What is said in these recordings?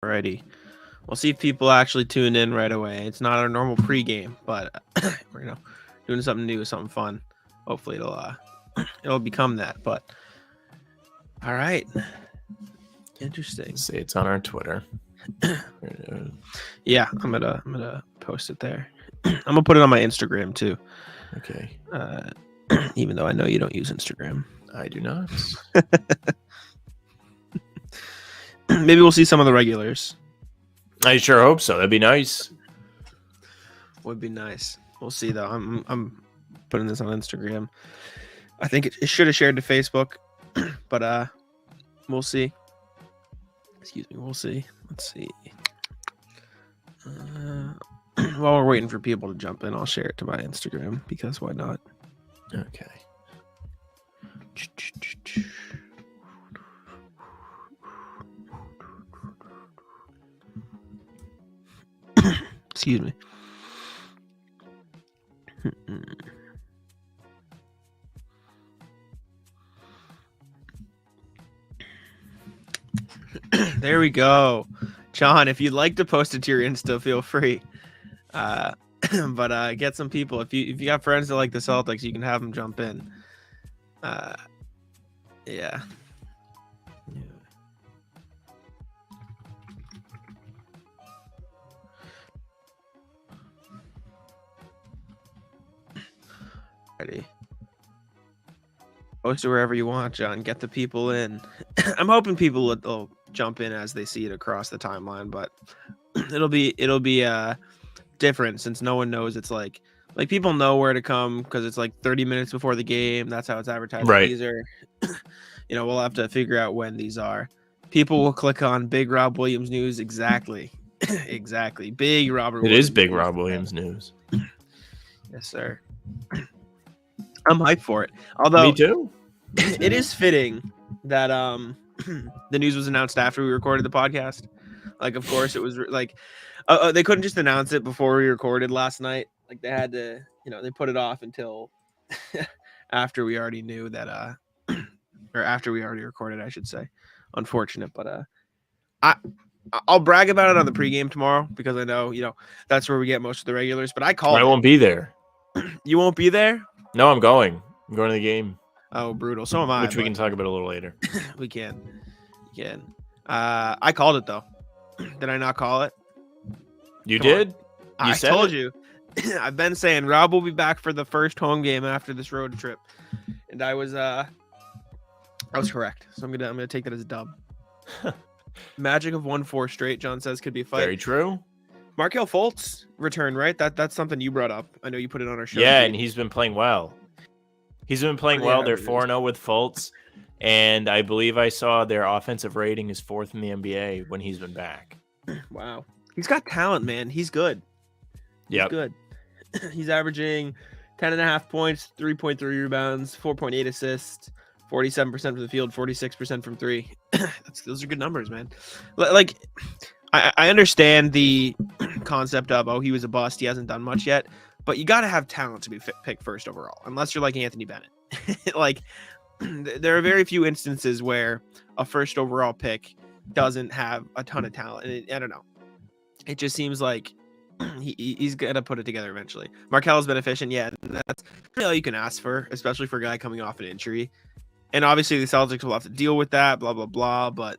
Alrighty. We'll see if people actually tune in right away. It's not our normal pregame, but we're doing something new, something fun. Hopefully it'll become that. But all right. Interesting. See, it's on our Twitter. Yeah, I'm gonna post it there. I'm gonna put it on my Instagram too. Okay. Even though I know you don't use Instagram. I do not. Maybe we'll see some of the regulars. I sure hope so. That'd be nice. Would be nice. We'll see though. I'm putting this on Instagram. I think it should have shared to Facebook, but we'll see. Excuse me. We'll see. Let's see. While we're waiting for people to jump in, I'll share it to my Instagram because why not? Okay. Excuse me. There we go. John, if you'd like to post it to your Insta, feel free. But get some people. If you got friends that like the Celtics, you can have them jump in. Yeah. Ready. Post it wherever you want, John. Get the people in. I'm hoping people will jump in as they see it across the timeline, but it'll be different since no one knows. It's like people know where to come because it's like 30 minutes before the game. That's how it's advertised. Right. These are, we'll have to figure out when these are. People will click on Big Rob Williams news. Exactly. Exactly. Big Robert. It is Big Rob Williams news. Yes, sir. I'm hyped for it. Although Me too. It is fitting that the news was announced after we recorded the podcast. Like, of course, it was like they couldn't just announce it before we recorded last night. Like, they had to, they put it off until after we already knew that, or after we already recorded, I should say. Unfortunate, but I'll brag about it on the pregame tomorrow because I know, that's where we get most of the regulars. But I won't be there. You won't be there? No, I'm going. I'm going to the game. Oh, brutal. So am I. Which we can talk about a little later. We can. I called it, though. Did I not call it? You did? I told you. I've been saying Rob will be back for the first home game after this road trip. And I was correct. So I'm gonna take that as a dub. Magic of 1-4 straight, John says, could be a fight. Very true. Markelle Fultz returned, right? That's something you brought up. I know you put it on our show. Yeah, and he's been playing well. He's been playing well. They're 4-0 with Fultz, and I believe I saw their offensive rating is 4th in the NBA when he's been back. Wow. He's got talent, man. He's good. Yeah, good. He's averaging 10.5 points, 3.3 rebounds, 4.8 assists, 47% from the field, 46% from three. Those are good numbers, man. Like, I understand the concept of, he was a bust. He hasn't done much yet. But you got to have talent to be picked first overall, unless you're like Anthony Bennett. Like, there are very few instances where a first overall pick doesn't have a ton of talent. And I don't know. It just seems like he's going to put it together eventually. Markelle's been efficient. Yeah, that's really all you can ask for, especially for a guy coming off an injury. And obviously the Celtics will have to deal with that, blah, blah, blah. But,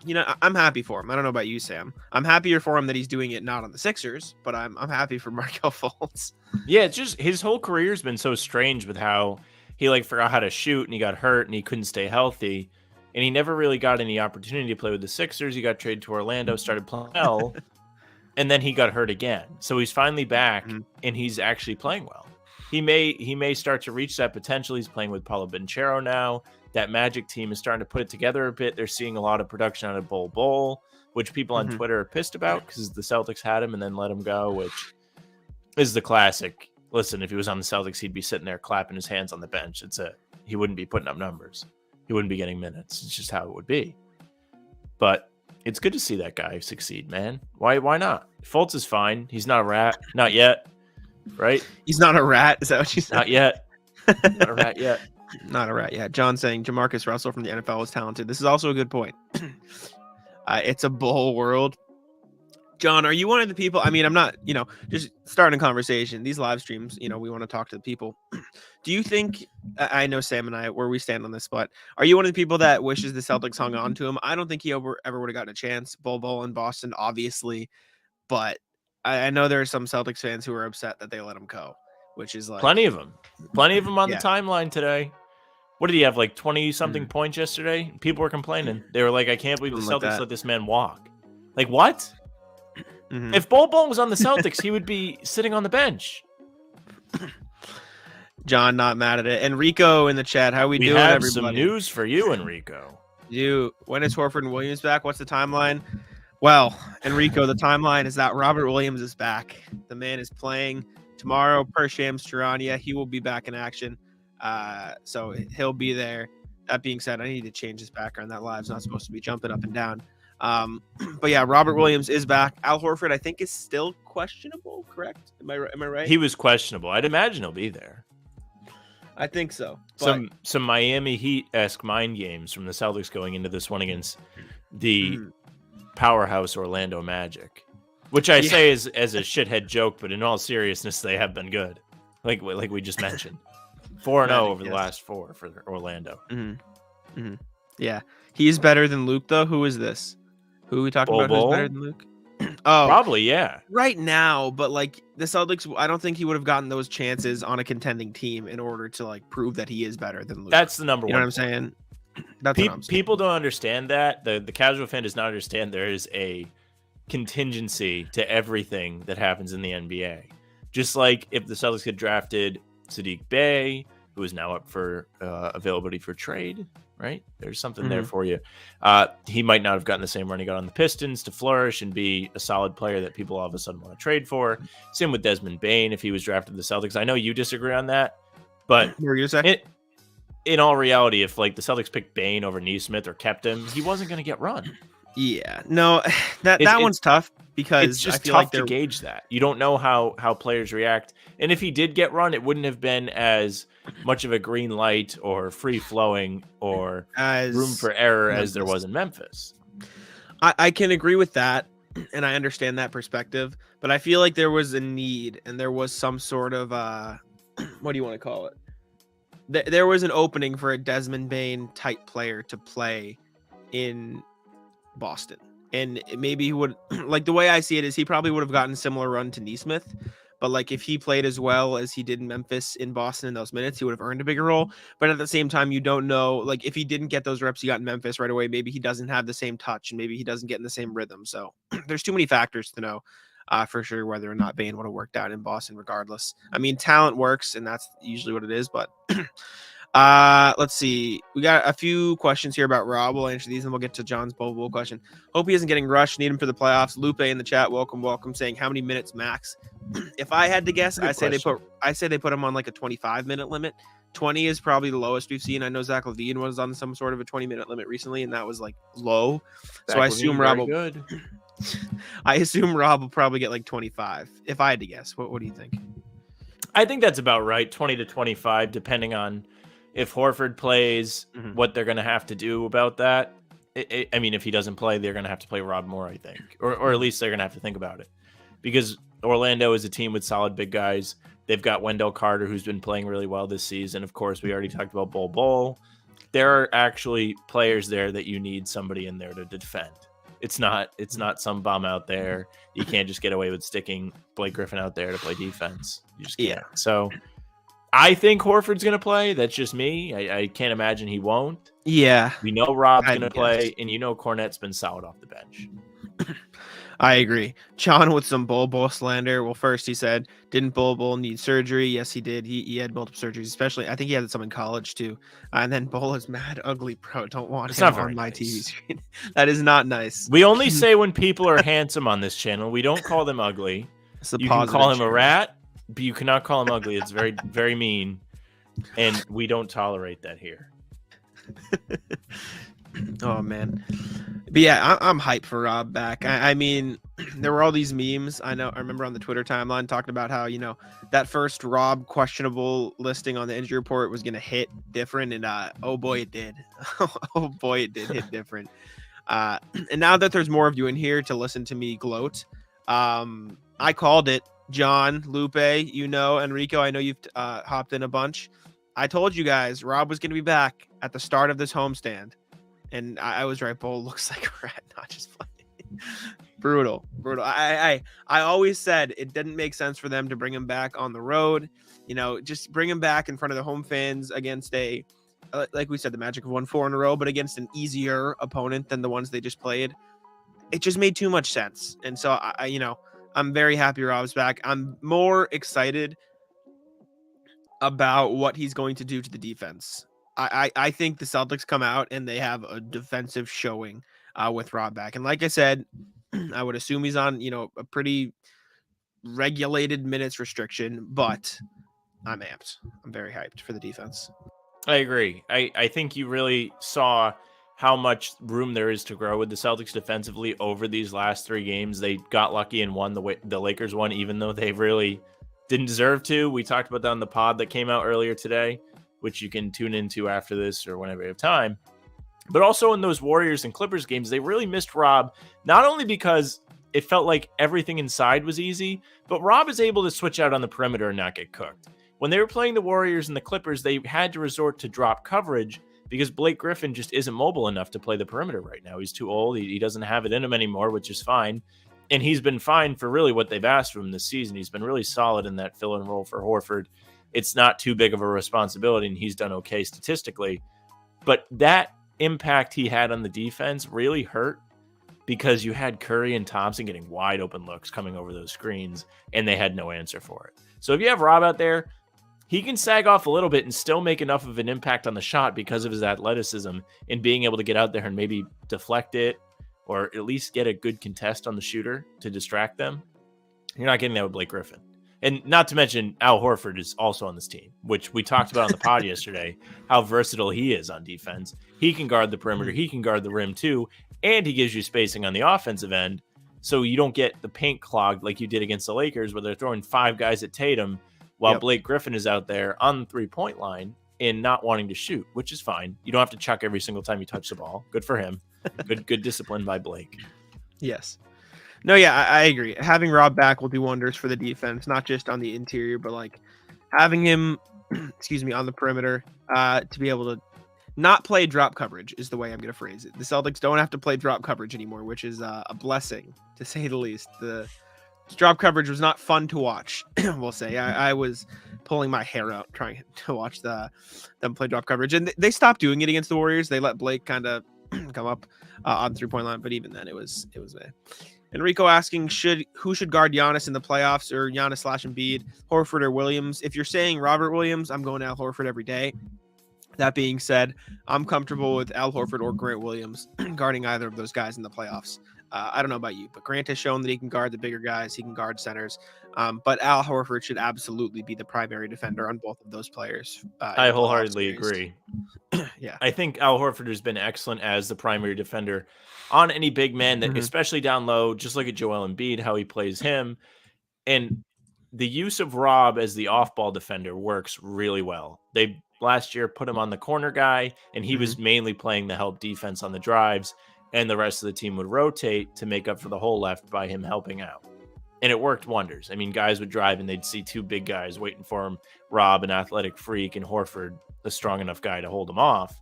I'm happy for him. I don't know about you, Sam. I'm happier for him that he's doing it not on the Sixers, but I'm happy for Markelle Fultz. Yeah, it's just his whole career's been so strange with how he forgot how to shoot and he got hurt and he couldn't stay healthy. And he never really got any opportunity to play with the Sixers. He got traded to Orlando, started playing well, and then he got hurt again. So he's finally back and he's actually playing well. He may start to reach that potential. He's playing with Paulo Banchero now. That Magic team is starting to put it together a bit. They're seeing a lot of production out of Bol, which people on Twitter are pissed about because the Celtics had him and then let him go, which is the classic. Listen, if he was on the Celtics, he'd be sitting there clapping his hands on the bench. He wouldn't be putting up numbers. He wouldn't be getting minutes. It's just how it would be. But it's good to see that guy succeed, man. Why not? Fultz is fine. He's not a rat. Not yet. Right? He's not a rat. Is that what you said? Not yet. Not a rat yet. Not a rat yet. John saying Jamarcus Russell from the NFL is talented. This is also a good point. It's a bull world. John, are you one of the people? I mean, I'm not, just starting a conversation. These live streams, we want to talk to the people. Do you think, I know Sam and I, where we stand on this, but are you one of the people that wishes the Celtics hung on to him? I don't think he ever would have gotten a chance. Bol in Boston, obviously, but I know there are some Celtics fans who are upset that they let him go, which is like plenty of them on the timeline today. What did he have, like 20-something points yesterday? People were complaining. They were like, I can't believe the Celtics let this man walk. Like, what? If Bol was on the Celtics, he would be sitting on the bench. John, not mad at it. Enrico in the chat, how we doing, have everybody? Some news for you, Enrico. When is Horford and Williams back? What's the timeline? Well, Enrico, the timeline is that Robert Williams is back. The man is playing tomorrow per Shams Charania. He will be back in action. So he'll be there. That being said, I need to change his background. That live's not supposed to be jumping up and down. But yeah, Robert Williams is back. Al Horford, I think, is still questionable, correct? Am I right? He was questionable. I'd imagine he'll be there. I think so. But... Some Miami Heat-esque mind games from the Celtics going into this one against the powerhouse Orlando Magic, which I say is as a shithead joke, but in all seriousness, they have been good. Like we just mentioned. 4-0 over the last 4 for Orlando. Yeah. He's better than Luke, though. Who is this? Who are we talking about who's better than Luke? Oh, probably, yeah. Right now, but like the Celtics, I don't think he would have gotten those chances on a contending team in order to like prove that he is better than Luke. That's the number one. You know what I'm saying? That's what I'm saying. People don't understand that. The casual fan does not understand there is a contingency to everything that happens in the NBA. Just like if the Celtics had drafted Sadiq Bey, who is now up for availability for trade, right? There's something there for you. He might not have gotten the same run he got on the Pistons to flourish and be a solid player that people all of a sudden want to trade for. Same with Desmond Bane if he was drafted to the Celtics. I know you disagree on that, but what were you saying? In all reality, if like the Celtics picked Bane over Neesmith or kept him, he wasn't going to get run. Yeah, no, that one's tough because it's just I feel tough like to gauge that. You don't know how players react. And if he did get run, it wouldn't have been as much of a green light or free flowing or room for error as there was in Memphis. I can agree with that, and I understand that perspective, but I feel like there was a need and there was some sort of what do you want to call it? There was an opening for a Desmond Bane type player to play in Boston, and maybe he would like the way I see it is he probably would have gotten a similar run to Neesmith, but like if he played as well as he did in Memphis in Boston in those minutes, he would have earned a bigger role. But at the same time, you don't know, like if he didn't get those reps he got in Memphis right away, maybe he doesn't have the same touch and maybe he doesn't get in the same rhythm. So there's too many factors to know for sure whether or not Bane would have worked out in Boston regardless. I mean, talent works and that's usually what it is, but let's see. We got a few questions here about Rob. We'll answer these and we'll get to John's Bowl question. Hope he isn't getting rushed. Need him for the playoffs. Lupe in the chat. Welcome. Saying how many minutes max? If I had to guess, I say they put him on like a 25-minute limit. 20 is probably the lowest we've seen. I know Zach LaVine was on some sort of a 20-minute limit recently, and that was like low. So I assume Rob will. I assume Rob will probably get like 25. If I had to guess, what do you think? I think that's about right. 20 to 25, depending on if Horford plays, what they're going to have to do about that. I mean, if he doesn't play, they're going to have to play Rob more, I think. Or at least they're going to have to think about it. Because Orlando is a team with solid big guys. They've got Wendell Carter, who's been playing really well this season. Of course, we already talked about Bol. There are actually players there that you need somebody in there to defend. It's not some bum out there. You can't just get away with sticking Blake Griffin out there to play defense. You just can't. Yeah. So I think Horford's going to play. That's just me. I can't imagine he won't. Yeah. We know Rob's going to play, and you know Cornette's been solid off the bench. I agree. John with some Bol slander. Well, first he said, didn't Bol need surgery? Yes, he did. He had multiple surgeries, especially I think he had some in college too. And then Bol is mad ugly, bro. Don't want him on my TV screen. That is not nice. We only say when people are handsome on this channel. We don't call them ugly. You can call him a rat, but you cannot call him ugly. It's very, very mean. And we don't tolerate that here. Oh, man. But yeah, I'm hyped for Rob back. I mean, there were all these memes. I remember on the Twitter timeline talking about how, that first Rob questionable listing on the injury report was going to hit different. And oh boy, it did. Oh boy, it did hit different. And now that there's more of you in here to listen to me gloat, I called it. John, Lupe, Enrico, I know you've hopped in a bunch. I told you guys Rob was going to be back at the start of this homestand, and I was right. Bull looks like a rat, not just funny. Brutal. I always said it didn't make sense for them to bring him back on the road. Just bring him back in front of the home fans against like we said, the magic of 1-4 in a row, but against an easier opponent than the ones they just played. It just made too much sense. And so I'm very happy Rob's back. I'm more excited about what he's going to do to the defense. I think the Celtics come out and they have a defensive showing with Rob back. And like I said, I would assume he's on, a pretty regulated minutes restriction, but I'm amped. I'm very hyped for the defense. I agree. I think you really saw how much room there is to grow with the Celtics defensively over these last 3 games. They got lucky and won the Lakers won, even though they really didn't deserve to. We talked about that on the pod that came out earlier today, which you can tune into after this or whenever you have time. But also in those Warriors and Clippers games, they really missed Rob, not only because it felt like everything inside was easy, but Rob is able to switch out on the perimeter and not get cooked. When they were playing the Warriors and the Clippers, they had to resort to drop coverage because Blake Griffin just isn't mobile enough to play the perimeter right now. He's too old. He doesn't have it in him anymore, which is fine. And he's been fine for really what they've asked from him this season. He's been really solid in that fill-in role for Horford. It's not too big of a responsibility, and he's done okay statistically. But that impact he had on the defense really hurt because you had Curry and Thompson getting wide open looks coming over those screens, and they had no answer for it. So if you have Rob out there, he can sag off a little bit and still make enough of an impact on the shot because of his athleticism and being able to get out there and maybe deflect it or at least get a good contest on the shooter to distract them. You're not getting that with Blake Griffin. And not to mention Al Horford is also on this team, which we talked about on the pod yesterday, how versatile he is on defense. He can guard the perimeter. He can guard the rim too. And he gives you spacing on the offensive end. So you don't get the paint clogged like you did against the Lakers where they're throwing 5 guys at Tatum while Blake Griffin is out there on the 3-point line and not wanting to shoot, which is fine. You don't have to chuck every single time you touch the ball. Good for him. Good discipline by Blake. Yes. No, yeah, I agree. Having Rob back will do wonders for the defense, not just on the interior, but like having him, on the perimeter to be able to not play drop coverage is the way I'm going to phrase it. The Celtics don't have to play drop coverage anymore, which is a blessing to say the least. The drop coverage was not fun to watch. We'll say I was pulling my hair out trying to watch them play drop coverage, and they stopped doing it against the Warriors. They let Blake kind of come up on the 3-point line, but even then it was Enrico asking who should guard Giannis in the playoffs, or Giannis / Embiid, Horford or Williams. If you're saying Robert Williams, I'm going Al Horford every day. That being said, I'm comfortable with Al Horford or Grant Williams guarding either of those guys in the playoffs. I don't know about you, but Grant has shown that he can guard the bigger guys. He can guard centers. But Al Horford should absolutely be the primary defender on both of those players. I wholeheartedly agree. Yeah. I think Al Horford has been excellent as the primary defender on any big man, that especially down low, just look at Joel Embiid, how he plays him. And the use of Rob as the off-ball defender works really well. They last year put him on the corner guy, and he was mainly playing the help defense on the drives, and the rest of the team would rotate to make up for the hole left by him helping out. And it worked wonders. I mean, guys would drive and they'd see 2 big guys waiting for him, Rob, an athletic freak, and Horford, a strong enough guy to hold him off.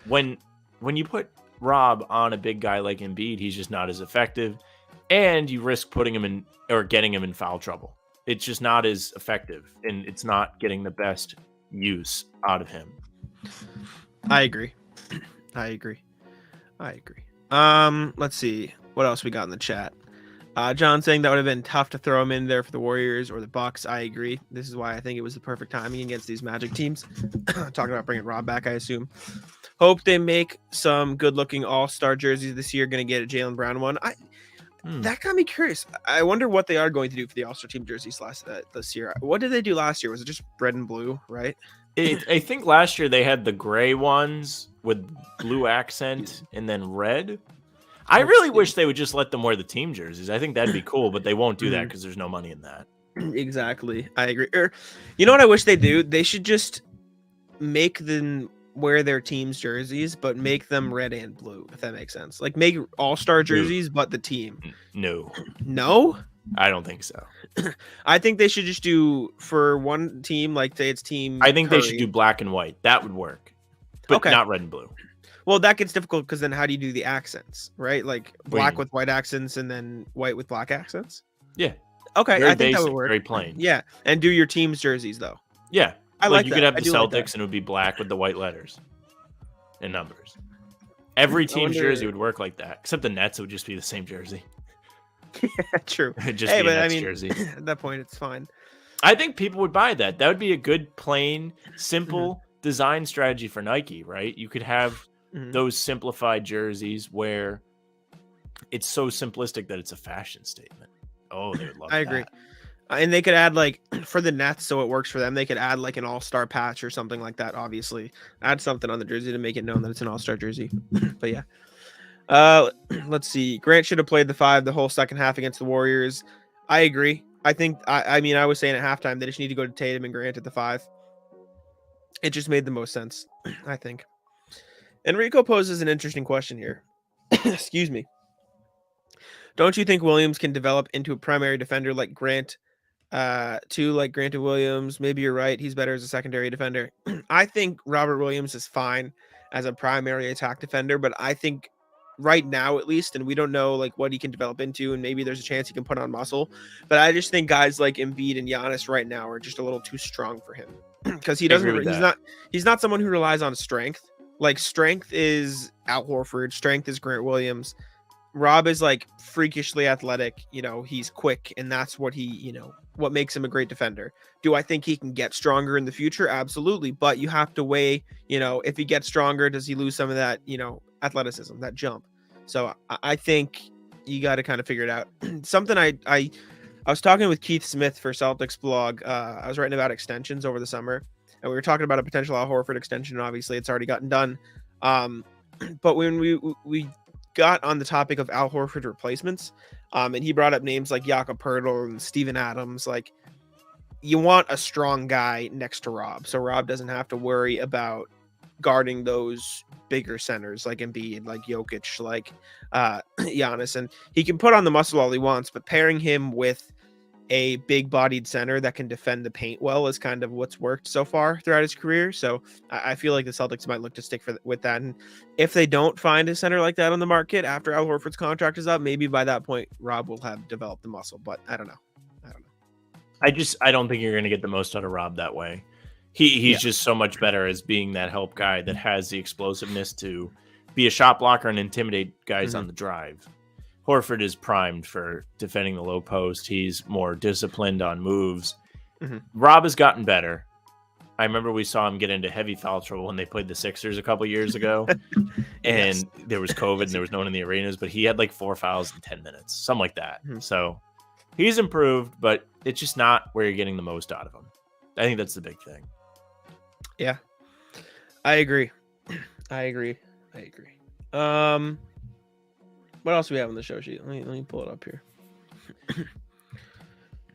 When you put Rob on a big guy like Embiid, he's just not as effective, and you risk putting him in or getting him in foul trouble. It's just not as effective, and it's not getting the best use out of him. I agree. Let's see what else we got in the chat. John saying that would have been tough to throw him in there for the Warriors or the Bucks. I agree. This is why I think it was the perfect timing against these Magic teams. Talking about bringing Rob back, I assume. Hope they make some good-looking all-star jerseys this year. Going to get a Jaylen Brown one. That got me curious. I wonder what they are going to do for the all-star team jerseys this year. What did they do last year? Was it just red and blue, right? I think last year they had the gray ones with blue accent and then red. I really wish they would just let them wear the team jerseys. I think that'd be cool, but they won't do that because there's no money in that. Exactly. I agree. You know what I wish they do? They should just make them wear their team's jerseys, but make them red and blue, if that makes sense. Like make all-star jerseys, but the team. No, No? I don't think so. I think they should just do for one team, like say it's team I think Curry. they should do black and white. That would work, but not red and blue. Well, that gets difficult because then how do you do the accents, right? Like black Green. with white accents and then white with black accents? Yeah. Okay, Very I think basic, that would work. very plain. Yeah, and do your team's jerseys though. Yeah. I like you that. could have I the do Celtics like that. and it would be black with the white letters and numbers. Every team's jersey would work like that, except the Nets would just be the same jersey. Yeah, true. It'd just be a Nets jersey. At that point, it's fine. I think people would buy that. That would be a good, plain, simple design strategy for Nike, right? You could have those simplified jerseys where it's so simplistic that it's a fashion statement. Oh, they would love that. I agree. And they could add like for the Nets, so it works for them. They could add like an all-star patch or something like that. Obviously, add something on the jersey to make it known that it's an all-star jersey. But yeah, let's see. Grant should have played the 5 the whole second half against the Warriors. I agree. I think. I mean, I was saying at halftime they just need to go to Tatum and Grant at the 5. It just made the most sense, I think. Enrico poses an interesting question here. Excuse me. Don't you think Williams can develop into a primary defender like Grant? Like Grant to Williams. Maybe you're right. He's better as a secondary defender. I think Robert Williams is fine as a primary attack defender, but I think right now at least, and we don't know like what he can develop into, and maybe there's a chance he can put on muscle. But I just think guys like Embiid and Giannis right now are just a little too strong for him because he's not someone who relies on strength. Like strength is Al Horford, strength is Grant Williams. Rob is like freakishly athletic, he's quick, and that's what what makes him a great defender. Do I think he can get stronger in the future? Absolutely. But you have to weigh, if he gets stronger, does he lose some of that, athleticism, that jump? So I think you got to kind of figure it out. Something I was talking with Keith Smith for Celtics blog. I was writing about extensions over the summer, and we were talking about a potential Al Horford extension. And obviously it's already gotten done. But when we got on the topic of Al Horford replacements, and he brought up names like Jakob Poeltl and Steven Adams. Like, you want a strong guy next to Rob, so Rob doesn't have to worry about guarding those bigger centers like Embiid, like Jokic, like Giannis, and he can put on the muscle all he wants, but pairing him with a big-bodied center that can defend the paint well is kind of what's worked so far throughout his career. So I feel like the Celtics might look to stick with that. And if they don't find a center like that on the market after Al Horford's contract is up, maybe by that point Rob will have developed the muscle. But I don't know. I don't think you're going to get the most out of Rob that way. He's just so much better as being that help guy that has the explosiveness to be a shot blocker and intimidate guys on the drive. Horford is primed for defending the low post. He's more disciplined on moves. Rob has gotten better. I remember we saw him get into heavy foul trouble when they played the Sixers a couple years ago. And there was COVID and there was no one in the arenas, but he had like 4 fouls in 10 minutes, something like that. So he's improved, but it's just not where you're getting the most out of him. I think that's the big thing. Yeah, I agree. What else do we have on the show sheet? Let me pull it up here. There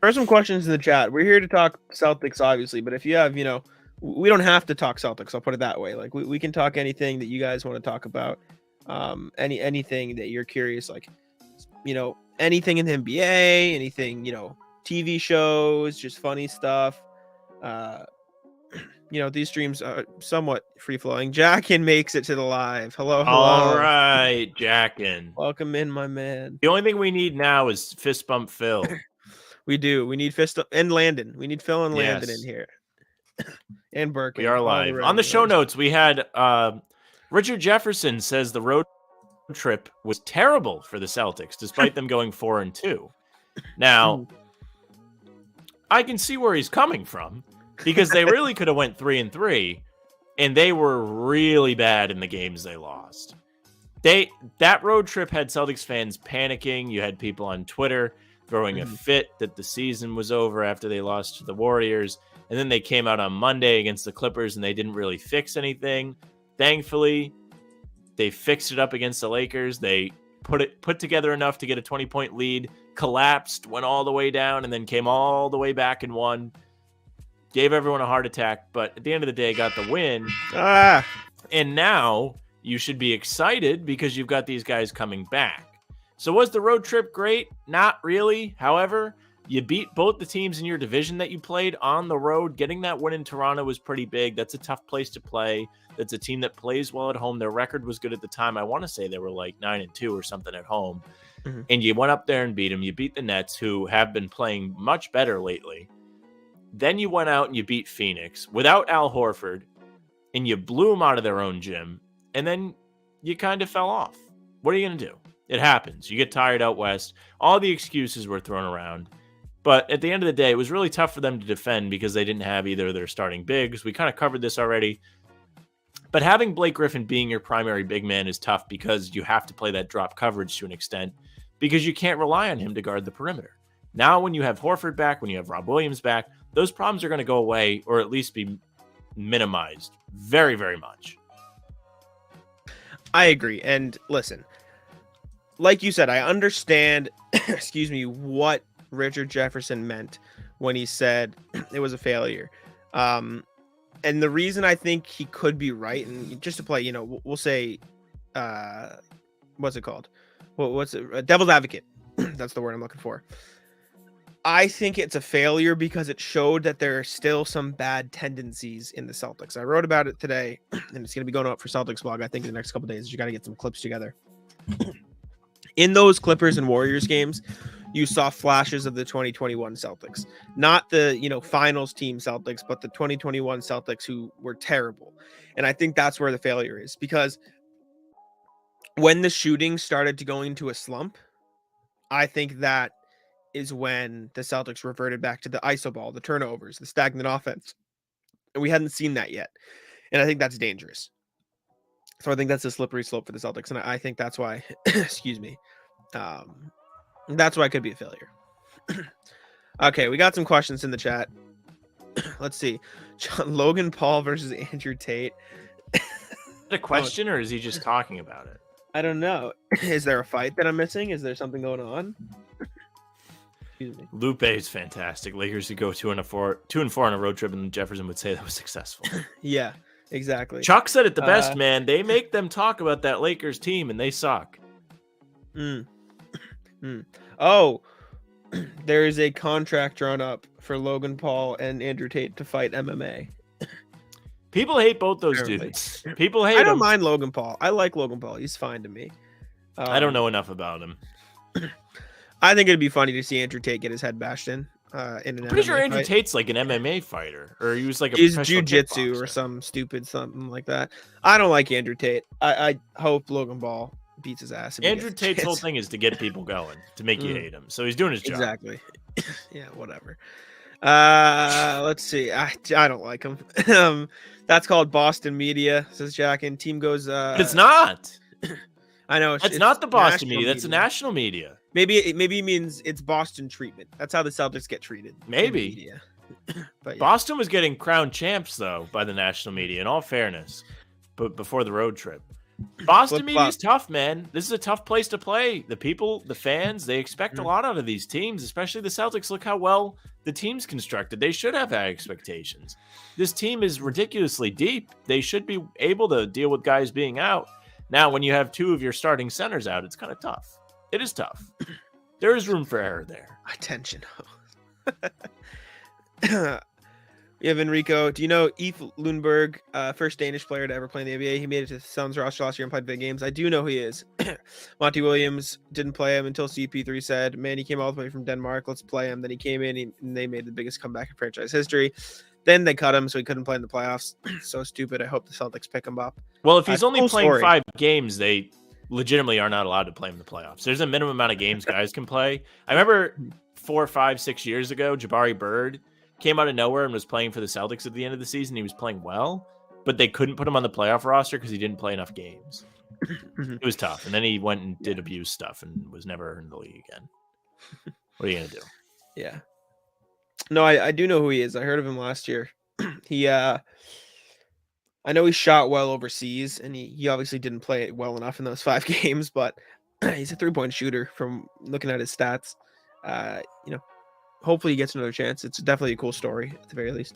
are some questions in the chat. We're here to talk Celtics, obviously, but if you have, we don't have to talk Celtics. I'll put it that way. Like we can talk anything that you guys want to talk about. Anything that you're curious, like, anything in the NBA, anything, TV shows, just funny stuff. These streams are somewhat free-flowing. Jackin makes it to the live. Hello. All right, Jackin. Welcome in, my man. The only thing we need now is fist bump Phil. We do. We need Fist and Landon. We need Phil and Landon in here. And Burke. We are live. On the show notes, we had Richard Jefferson says the road trip was terrible for the Celtics, despite them going 4-2. Now, I can see where he's coming from, because they really could have went 3-3, and they were really bad in the games they lost. That road trip had Celtics fans panicking. You had people on Twitter throwing a fit that the season was over after they lost to the Warriors, and then they came out on Monday against the Clippers and they didn't really fix anything. Thankfully, they fixed it up against the Lakers. They put together enough to get a 20-point lead, collapsed, went all the way down, and then came all the way back and won. Gave everyone a heart attack, but at the end of the day, got the win. And now you should be excited because you've got these guys coming back. So was the road trip great? Not really. However, you beat both the teams in your division that you played on the road. Getting that win in Toronto was pretty big. That's a tough place to play. That's a team that plays well at home. Their record was good at the time. I want to say they were like 9-2 or something at home. Mm-hmm. And you went up there and beat them. You beat the Nets, who have been playing much better lately. Then you went out and you beat Phoenix without Al Horford, and you blew them out of their own gym. And then you kind of fell off. What are you going to do? It happens. You get tired out west. All the excuses were thrown around. But at the end of the day, it was really tough for them to defend because they didn't have either of their starting bigs. We kind of covered this already. But having Blake Griffin being your primary big man is tough because you have to play that drop coverage to an extent because you can't rely on him to guard the perimeter. Now, when you have Horford back, when you have Rob Williams back, those problems are going to go away or at least be minimized very, very much. I agree. And listen, like you said, I understand, what Richard Jefferson meant when he said it was a failure. And the reason I think he could be right, and just to play, we'll say, what's it called? What's it? Devil's advocate. That's the word I'm looking for. I think it's a failure because it showed that there are still some bad tendencies in the Celtics. I wrote about it today, and it's going to be going up for Celtics blog, I think, in the next couple of days. You got to get some clips together. In those Clippers and Warriors games, you saw flashes of the 2021 Celtics. Not the, finals team Celtics, but the 2021 Celtics who were terrible. And I think that's where the failure is. Because when the shooting started to go into a slump, I think that is when the Celtics reverted back to the iso ball, the turnovers, the stagnant offense. And we hadn't seen that yet. And I think that's dangerous. So I think that's a slippery slope for the Celtics. And I think that's why, that's why it could be a failure. Okay, we got some questions in the chat. Let's see. Logan Paul versus Andrew Tate. Is that a question or is he just talking about it? I don't know. Is there a fight that I'm missing? Is there something going on? Excuse me. Lupe is fantastic. Lakers could go 2-4 on a road trip, and Jefferson would say that was successful. Yeah, exactly. Chuck said it the best, man. They make them talk about that Lakers team, and they suck. Oh, there is a contract drawn up for Logan Paul and Andrew Tate to fight MMA. People hate both those dudes. People hate I don't mind Logan Paul. I like Logan Paul. He's fine to me. I don't know enough about him. I think it'd be funny to see Andrew Tate get his head bashed in an I'm pretty MMA sure Andrew fight. Tate's like an MMA fighter, or he was like a He's professional jiu-jitsu kickboxer. or some stupid something like that. I don't like Andrew Tate. I hope Logan Paul beats his ass. Andrew Tate's whole thing is to get people going, to make you hate him. So he's doing his job. Exactly. Yeah, whatever. Let's see. I don't like him. That's called Boston media, says Jack. And team goes. But it's not. I know. It's not the Boston media. That's the national media. Maybe it means it's Boston treatment. That's how the Celtics get treated. Maybe. But yeah. Boston was getting crowned champs though by the national media. In all fairness, but before the road trip. Boston media is tough, man. This is a tough place to play. The people, the fans, they expect a lot out of these teams, especially the Celtics. Look how well the team's constructed. They should have high expectations. This team is ridiculously deep. They should be able to deal with guys being out. Now, when you have two of your starting centers out, it's kind of tough. It is tough. There is room for error there. Attention. We have Enrico. Do you know Yves Lundberg, first Danish player to ever play in the NBA? He made it to the Suns roster last year and played big games. I do know who he is. Monty Williams didn't play him until CP3 said, man, he came all the way from Denmark. Let's play him. Then he came in and they made the biggest comeback in franchise history. Then they cut him, so he couldn't play in the playoffs. So stupid. I hope the Celtics pick him up. Well, if he's only playing 5 games, they legitimately are not allowed to play him in the playoffs. There's a minimum amount of games guys can play. I remember 4, 5, 6 years ago, Jabari Bird came out of nowhere and was playing for the Celtics at the end of the season. He was playing well, but they couldn't put him on the playoff roster because he didn't play enough games. It was tough. And then he went and did abuse stuff and was never in the league again. What are you going to do? Yeah. No, I do know who he is. I heard of him last year. I know he shot well overseas, and he obviously didn't play it well enough in those 5 games, but he's a 3-point shooter from looking at his stats. Hopefully he gets another chance. It's definitely a cool story at the very least.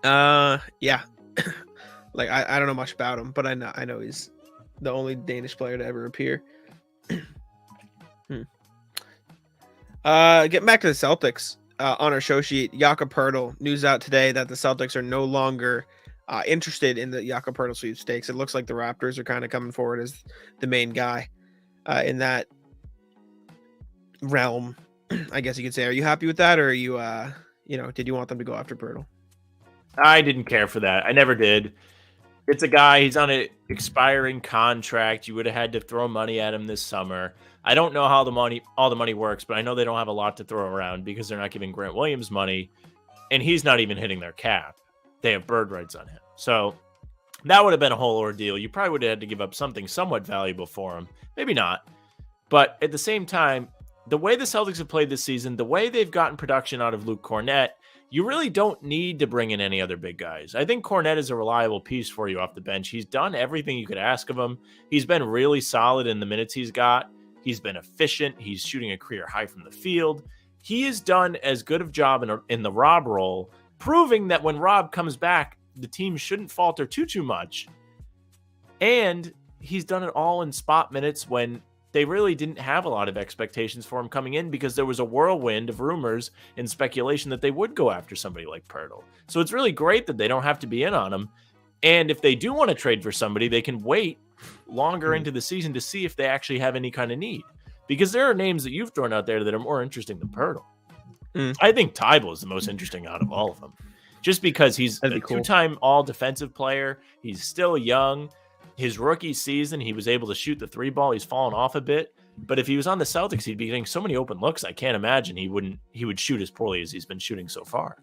Yeah. Like I don't know much about him, but I know he's the only Danish player to ever appear. Getting back to the Celtics, on our show sheet, Jakob Poeltl, news out today that the Celtics are no longer interested in the Jakob Poeltl sweepstakes. It looks like the Raptors are kind of coming forward as the main guy in that realm, I guess you could say. Are you happy with that, or are you, did you want them to go after Poeltl? I didn't care for that. I never did. It's a guy, he's on an expiring contract. You would have had to throw money at him this summer. I don't know how all the money works, but I know they don't have a lot to throw around because they're not giving Grant Williams money, and he's not even hitting their cap. They have bird rights on him. So that would have been a whole ordeal. You probably would have had to give up something somewhat valuable for him. Maybe not. But at the same time, the way the Celtics have played this season, the way they've gotten production out of Luke Kornet, you really don't need to bring in any other big guys. I think Kornet is a reliable piece for you off the bench. He's done everything you could ask of him. He's been really solid in the minutes he's got. He's been efficient. He's shooting a career high from the field. He has done as good of a job in the Rob role, proving that when Rob comes back, the team shouldn't falter too much. And he's done it all in spot minutes when they really didn't have a lot of expectations for him coming in because there was a whirlwind of rumors and speculation that they would go after somebody like Poeltl. So it's really great that they don't have to be in on him. And if they do want to trade for somebody, they can wait longer into the season to see if they actually have any kind of need. Because there are names that you've thrown out there that are more interesting than Poeltl. I think Tybal is the most interesting out of all of them. Just because he's a two-time all-defensive player. He's still young. His rookie season, he was able to shoot the three ball. He's fallen off a bit. But if he was on the Celtics, he'd be getting so many open looks. I can't imagine he would shoot as poorly as he's been shooting so far.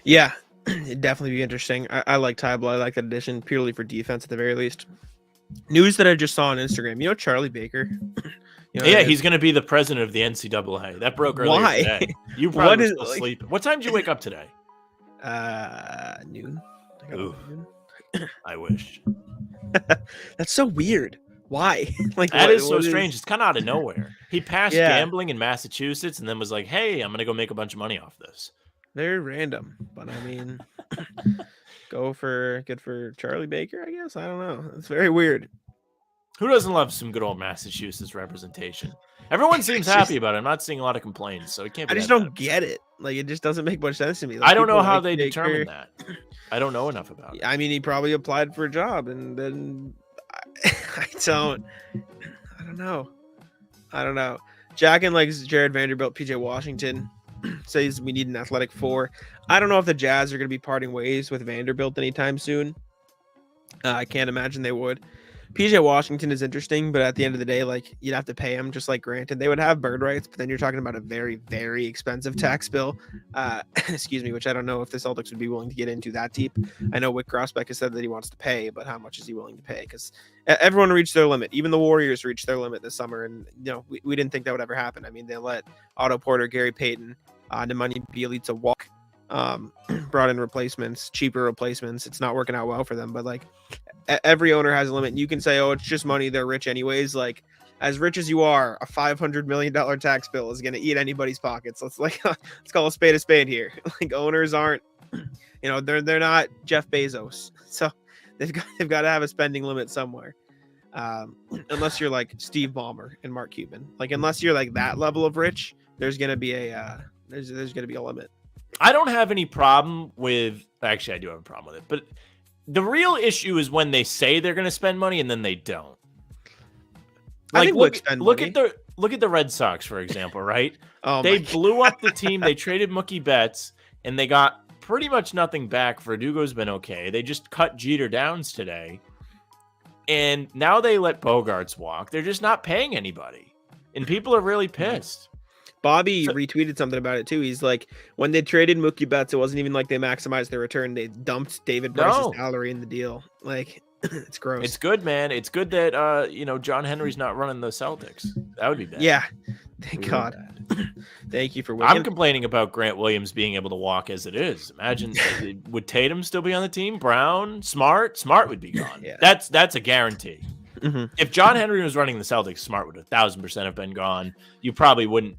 Yeah, it'd definitely be interesting. I like Tybal. I like that addition purely for defense at the very least. News that I just saw on Instagram. You know Charlie Baker? He's going to be the president of the NCAA. That broke earlier today. You probably were still sleeping. What time did you wake up today? Noon. Ooh, I wish. That's so weird. Why? That is so strange. It's kind of out of nowhere. He passed gambling in Massachusetts and then was like, hey, I'm going to go make a bunch of money off this. Very random. But I mean, good for Charlie Baker, I guess. I don't know. It's very weird. Who doesn't love some good old Massachusetts representation? Everyone seems happy about it. I'm not seeing a lot of complaints, so it can't be. I just don't get it. Like, it just doesn't make much sense to me. I don't know how they determine that. I don't know enough about it. I mean, he probably applied for a job, and then I don't know. Jackin likes Jared Vanderbilt, PJ Washington. Says we need an athletic four. I don't know if the Jazz are going to be parting ways with Vanderbilt anytime soon. I can't imagine they would. PJ Washington is interesting, but at the end of the day, like, you'd have to pay him. Just like granted, they would have bird rights, but then you're talking about a very, very expensive tax bill. Which I don't know if the Celtics would be willing to get into that deep. I know Wick Grosbeck has said that he wants to pay, but how much is he willing to pay? Because everyone reached their limit. Even the Warriors reached their limit this summer, and we didn't think that would ever happen. I mean, they let Otto Porter, Gary Payton, Nemanja Bjelica walk. Brought in replacements, cheaper replacements. It's not working out well for them, but like every owner has a limit. And you can say, oh, it's just money. They're rich anyways. Like, as rich as you are, a $500 million tax bill is going to eat anybody's pockets. Let's call a spade here. Like, owners aren't, they're not Jeff Bezos. So they've got to have a spending limit somewhere. Unless you're like Steve Ballmer and Mark Cuban, like, unless you're like that level of rich, there's going to be a limit. I don't have any problem with. Actually, I do have a problem with it, but the real issue is when they say they're going to spend money and then they don't. Like, look at the Red Sox, for example, right? They blew up the team. They traded Mookie Betts, and they got pretty much nothing back. Verdugo's been okay. They just cut Jeter Downs today, and now they let Bogarts walk. They're just not paying anybody, and people are really pissed. Bobby retweeted something about it too. He's like, when they traded Mookie Betts, it wasn't even like they maximized their return. They dumped David Price's salary in the deal. Like, it's gross. It's good, man. It's good that John Henry's not running the Celtics. That would be bad. Yeah, thank God. Thank you for winning. I'm complaining about Grant Williams being able to walk as it is. Imagine, would Tatum still be on the team? Brown, Smart would be gone. Yeah. That's a guarantee. Mm-hmm. If John Henry was running the Celtics, Smart would 1,000% have been gone. You probably wouldn't.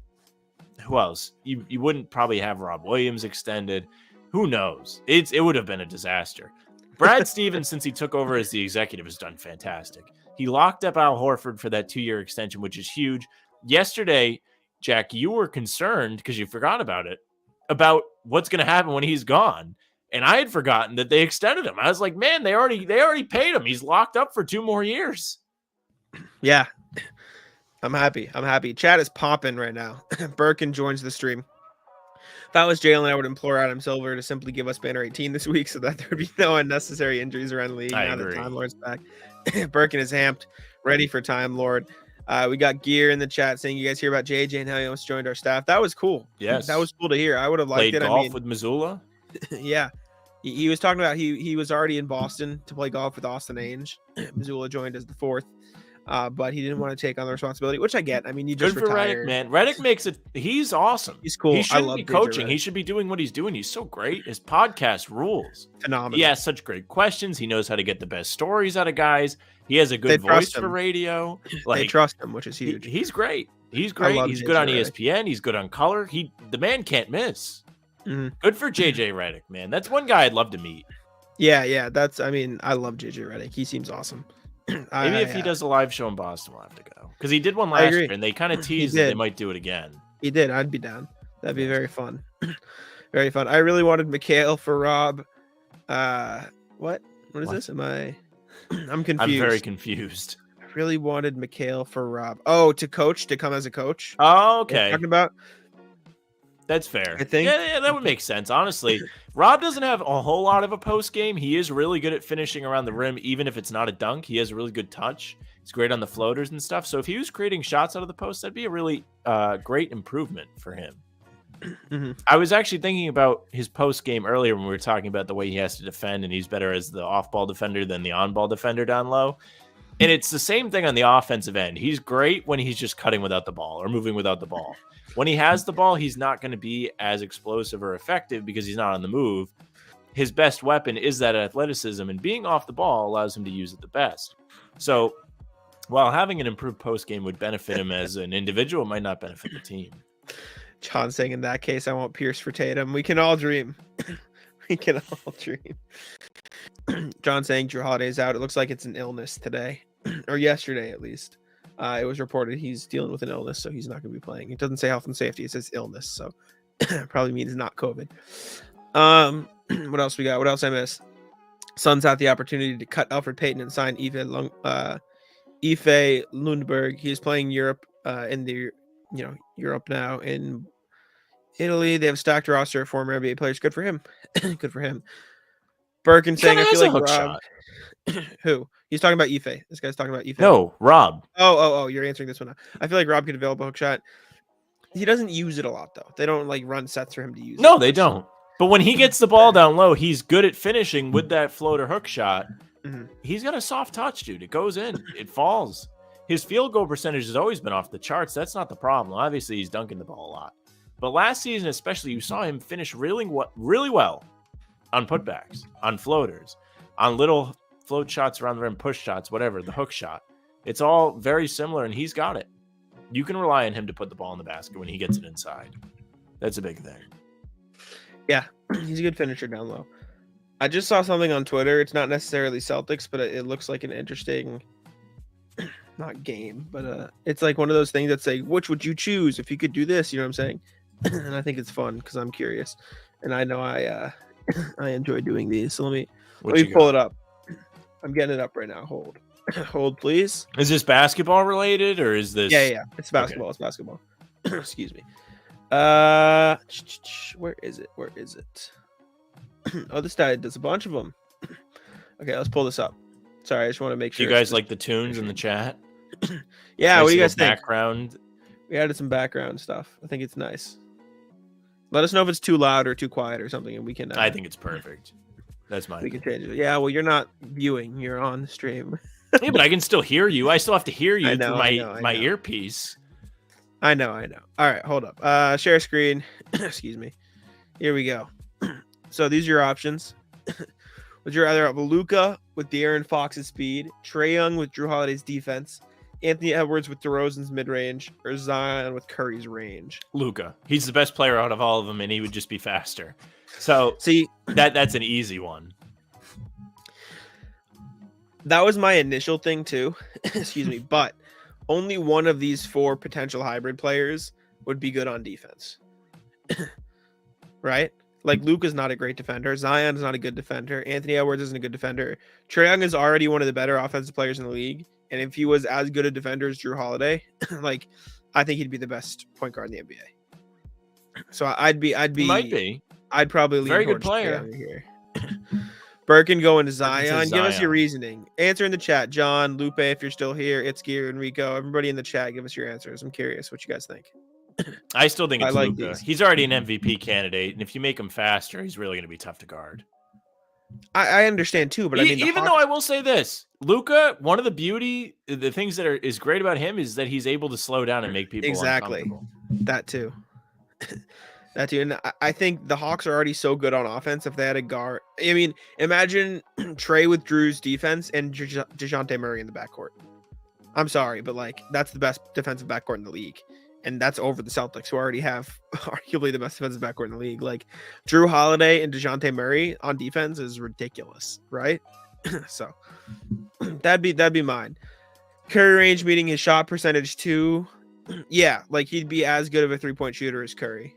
Who else? You wouldn't probably have Rob Williams extended. Who knows? It would have been a disaster. Brad Stevens, since he took over as the executive, has done fantastic. He locked up Al Horford for that 2-year extension, which is huge. Yesterday, Jack, you were concerned because you forgot about it, about what's going to happen when he's gone. And I had forgotten that they extended him. I was like, man, they already paid him. He's locked up for 2 more years. Yeah. I'm happy. Chat is popping right now. Birkin joins the stream. If I was Jalen, I would implore Adam Silver to simply give us banner 18 this week so that there would be no unnecessary injuries around the league. I now agree. that Time Lord's back. Birkin is amped, ready for Time Lord. We got Gear in the chat saying you guys hear about JJ and how he almost joined our staff. That was cool. Yes. That was cool to hear. I would have liked Played it. golf with Missoula. Yeah. He was talking about he was already in Boston to play golf with Austin Ainge. Missoula joined as the 4th. But he didn't want to take on the responsibility, which I get. I mean, you just good for retired. Redick, man. Redick makes it. He's awesome. He's cool. He I shouldn't love be JJ coaching. Redick. He should be doing what he's doing. He's so great. His podcast rules. Phenomenal. He asks such great questions. He knows how to get the best stories out of guys. He has a good They voice trust for him. radio. They trust him, which is huge. He's great. He's I great. love He's JJ good on Redick. ESPN. He's good on color. The man can't miss. Mhm. Good for JJ Redick, man. That's one guy I'd love to meet. Yeah. I love JJ Redick. He seems awesome. Maybe if he does a live show in Boston, we'll have to go. Because he did one I last agree. year, and they kind of teased that did. they might do it again. He did. I'd be down. That'd be very fun. Very fun. I really wanted Mikhail for Rob. What is this? I'm confused. I'm very confused. I really wanted Mikhail for Rob. Oh, to come as a coach. Oh, What you're okay. talking about? That's fair. I think- Yeah, that would make sense. Honestly, Rob doesn't have a whole lot of a post game. He is really good at finishing around the rim, even if it's not a dunk. He has a really good touch. He's great on the floaters and stuff. So if he was creating shots out of the post, that'd be a really great improvement for him. Mhm. I was actually thinking about his post game earlier when we were talking about the way he has to defend, and he's better as the off ball defender than the on ball defender down low. And it's the same thing on the offensive end. He's great when he's just cutting without the ball or moving without the ball. When he has the ball, he's not going to be as explosive or effective because he's not on the move. His best weapon is that athleticism, and being off the ball allows him to use it the best. So while having an improved post game would benefit him as an individual, it might not benefit the team. John saying in that case, I want Pierce for Tatum. We can all dream. We can all dream. John saying Drew Holiday's out. It looks like it's an illness today, or yesterday at least. It was reported he's dealing with an illness, so he's not going to be playing. It doesn't say health and safety; it says illness, so probably means not COVID. What else we got? What else I missed? Suns had the opportunity to cut Alfred Payton and sign Ife Lundberg. He's playing Europe in the Europe now in Italy. They have a stacked roster of former NBA players. Good for him. Good for him. Birkin saying, I feel like Rob. Shot. Who? He's talking about Ife. This guy's talking about Ife. No, Rob. Oh, you're answering this one now. I feel like Rob could develop a hook shot. He doesn't use it a lot, though. They don't run sets for him to use No, it. they don't. But when he gets the ball down low, he's good at finishing with that floater hook shot. Mhm. He's got a soft touch, dude. It goes in. It falls. His field goal percentage has always been off the charts. That's not the problem. Obviously, he's dunking the ball a lot. But last season, especially, you saw him finish really well on putbacks, on floaters, on little float shots around the rim, push shots, whatever, the hook shot. It's all very similar, and he's got it. You can rely on him to put the ball in the basket when he gets it inside. That's a big thing. Yeah, he's a good finisher down low. I just saw something on Twitter. It's not necessarily Celtics, but it looks like an interesting, not game, but it's like one of those things that's like, which would you choose if you could do this? You know what I'm saying? And I think it's fun because I'm curious, and I know I enjoy doing these. So let me pull it up. I'm getting it up right now. Hold, please. Is this basketball related or is this? Yeah. It's basketball. Okay. It's basketball. Excuse me. Where is it? Oh, this guy does a bunch of them. Okay, let's pull this up. Sorry, I just want to make sure. Do you guys like the tunes in the chat? Yeah, nice. What do you guys think? Background. We added some background stuff. I think it's nice. Let us know if it's too loud or too quiet or something, and we can. I think it's perfect. That's mine. We can change it. Yeah, well, you're not viewing; you're on the stream. Yeah, but I can still hear you. I still have to hear you through I my know. earpiece. I know. All right, hold up. Share screen. Excuse me. Here we go. So these are your options. Would you rather have Luka with De'Aaron Fox's speed, Trae Young with Drew Holiday's defense, Anthony Edwards with DeRozan's mid-range, or Zion with Curry's range? Luka. He's the best player out of all of them, and he would just be faster. So see, that's an easy one. That was my initial thing too. Excuse me, but only one of these 4 potential hybrid players would be good on defense. Right? Like Luke is not a great defender. Zion is not a good defender. Anthony Edwards isn't a good defender. Trae Young is already one of the better offensive players in the league. And if he was as good a defender as Drew Holiday, like I think he'd be the best point guard in the NBA. So He might be. I'd probably lean Very good towards Trae player. Young here. Birkin going to says Zion. Give us your Zion. reasoning. Answer in the chat. John, Lupe, if you're still here, it's Gear, Enrico. Everybody in the chat, give us your answers. I'm curious what you guys think. I still think I it's like Luka. these. He's already an MVP candidate, and if you make him faster, he's really going to be tough to guard. I understand too, but I mean, Even though I will say this, Luka, one of the things that is great about him is that he's able to slow down and make people uncomfortable. That too. That too. And I think the Hawks are already so good on offense. If they had a guard, I mean, imagine Trae with Drew's defense and DeJounte Murray in the backcourt. I'm sorry, but like that's the best defensive backcourt in the league. And that's over the Celtics, who already have arguably the best defensive backcourt in the league. Like Drew Holiday and DeJounte Murray on defense is ridiculous, right? So that'd be mine. Curry range meeting his shot percentage too. Yeah, like he'd be as good of a 3-point shooter as Curry.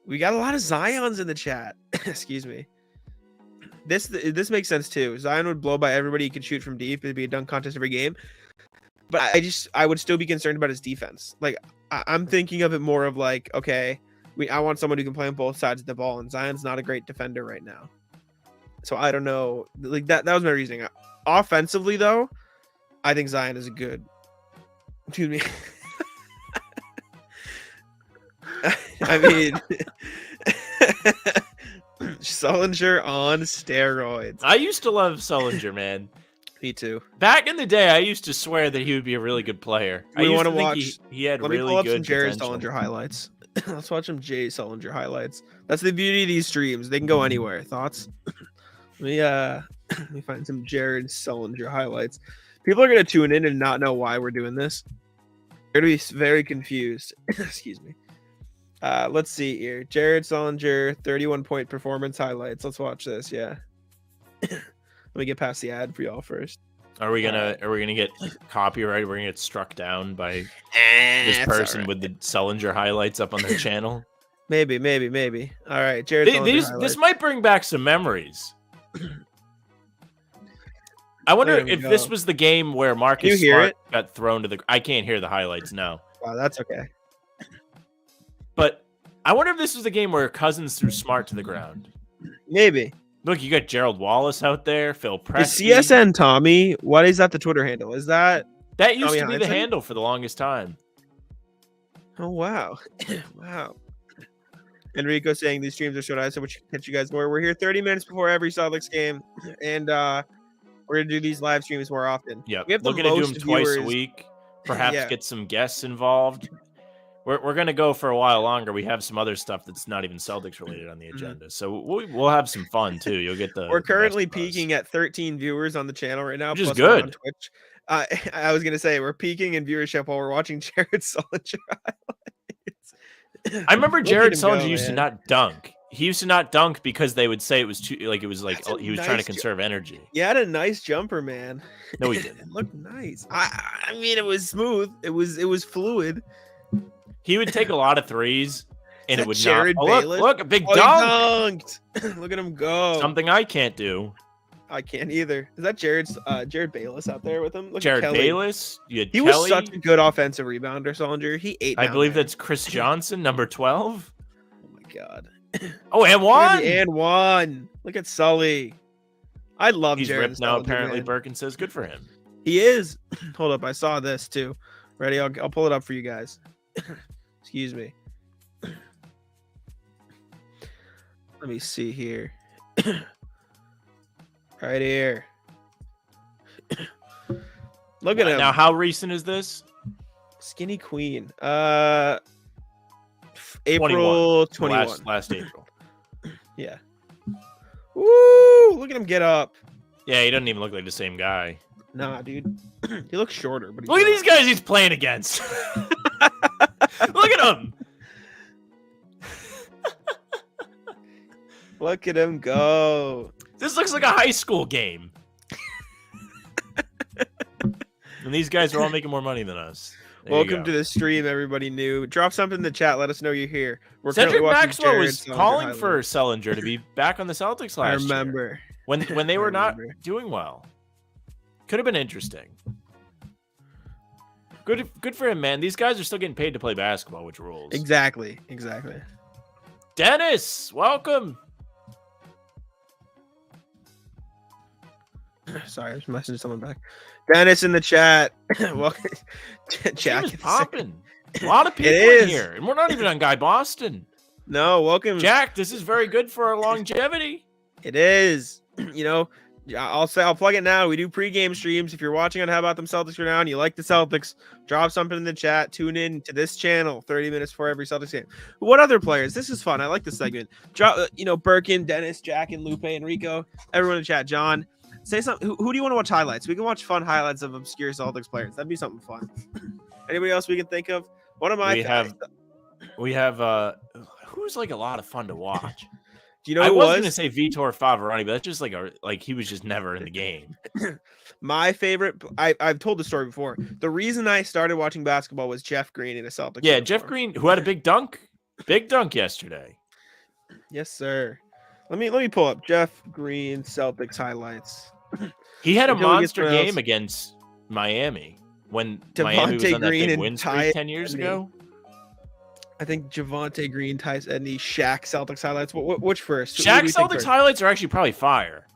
We got a lot of Zions in the chat. Excuse me. This makes sense too. Zion would blow by everybody he could shoot from deep. It'd be a dunk contest every game. But I would still be concerned about his defense. Like I'm thinking of it more of like, okay, I want someone who can play on both sides of the ball, and Zion's not a great defender right now. So I don't know. Like that was my reasoning. Offensively though, I think Zion is a good. Excuse me. I mean, Sullinger on steroids. I used to love Sullinger, man. Me too. Back in the day, I used to swear that he would be a really good player. We want to think watch. He had Let really me pull up good some Jared potential. Sullinger highlights. Let's watch some Jay Sullinger highlights. That's the beauty of these streams. They can go anywhere. Thoughts? Let me find some Jared Sullinger highlights. People are gonna tune in and not know why we're doing this. They're gonna be very confused. Excuse me. Let's see here. Jared Sullinger, 31-point performance highlights. Let's watch this. Yeah. Let me get past the ad for y'all first. Are we gonna get copyright? We're gonna get struck down by this person with the Sullinger highlights up on their channel. Maybe. All right, Jared. This might bring back some memories. I wonder if this was the game where Marcus Smart got thrown to the. I can't hear the highlights now. Wow, that's okay. But I wonder if this was the game where Cousins threw Smart to the ground. Maybe. Look, you got Gerald Wallace out there, Phil Pressey. The CSN Tommy. What is that? The Twitter handle is that? That used Tommy to be Heinsohn? the handle for the longest time. Oh wow, wow. Enrico saying these streams are so nice. I wish I could catch you guys more. We're here 30 minutes before every Celtics game, and we're gonna do these live streams more often. Yeah, we have looking to do them twice a week. Perhaps get some guests involved. We're gonna go for a while longer. We have some other stuff that's not even Celtics related on the agenda, so we'll have some fun too. You'll get the. We're currently peaking at 13 viewers on the channel right now, which is plus good. on Twitch. I was gonna say we're peaking in viewership while we're watching Jared Sullinger highlights. I remember Jared Sullinger used to not dunk. He used to not dunk because they would say it was too he was trying to conserve energy. He had a nice jumper, man. No, he didn't. It looked nice. I mean, it was smooth. It was fluid. He would take a lot of threes, and it would Jared not. Bayless? Look, a big He dunk. dunked. Look at him go. Something I can't do. I can't either. Is that Jared Bayless out there with him? Look Jared at Kelly. Bayless. You had He Kelly. was such a good offensive rebounder, Sullinger. He ate. I believe that's Chris Johnson, number 12. Oh my god. Oh, and one. And one. Look at Sully. I love He's Jared ripped now. Sullinger, Apparently, man. Birkin says good for him. He is. Hold up, I saw this too. Ready? I'll pull it up for you guys. Excuse me. Let me see here. Right here. Look at him. Now, how recent is this? Skinny Queen. April 21. Last April. Yeah. Woo! Look at him get up. Yeah, he doesn't even look like the same guy. Nah, dude. He looks shorter, but Look at these guys he's playing against. Look at him. Look at him go. This looks like a high school game. And these guys are all making more money than us. Welcome to the stream, everybody new. Drop something in the chat. Let us know you're here. We're Cedric currently watching Maxwell Jared was Sullinger calling highlights. for Sullinger to be back on the Celtics last year. I remember. When they were not doing well. Could have been interesting. Good for him, man. These guys are still getting paid to play basketball, which rules. Exactly. Dennis, welcome. Sorry, I was messaging someone back. Dennis in the chat. Welcome. Jack is popping. A lot of people in here, and we're not even on Guy Boston. No, welcome, Jack. This is very good for our longevity. It is. You know, I'll plug it now. We do pregame streams. If you're watching on How About Them Celtics right now and you like the Celtics, drop something in the chat. Tune in to this channel 30 minutes before every Celtics game. What other players? This is fun. I like this segment. Birkin, Dennis, Jack, and Lupe, Enrico, everyone in the chat. John, say something. Who do you want to watch highlights? We can watch fun highlights of obscure Celtics players. That'd be something fun. Anybody else we can think of? One of my we have who's like a lot of fun to watch. Do you know I who was was going to say Vitor Favorani, but that's just like he was just never in the game. My favorite, I've told the story before. The reason I started watching basketball was Jeff Green in a Celtics. Yeah, Jeff Green, who had a big dunk yesterday. Yes, sir. Let me pull up Jeff Green Celtics highlights. He had a monster game against Miami when Miami was on that big win streak 10 years ago. I think Javonte Green, Tyus Edney, Shaq Celtics highlights. Which first? Shaq Celtics highlights are actually probably fire.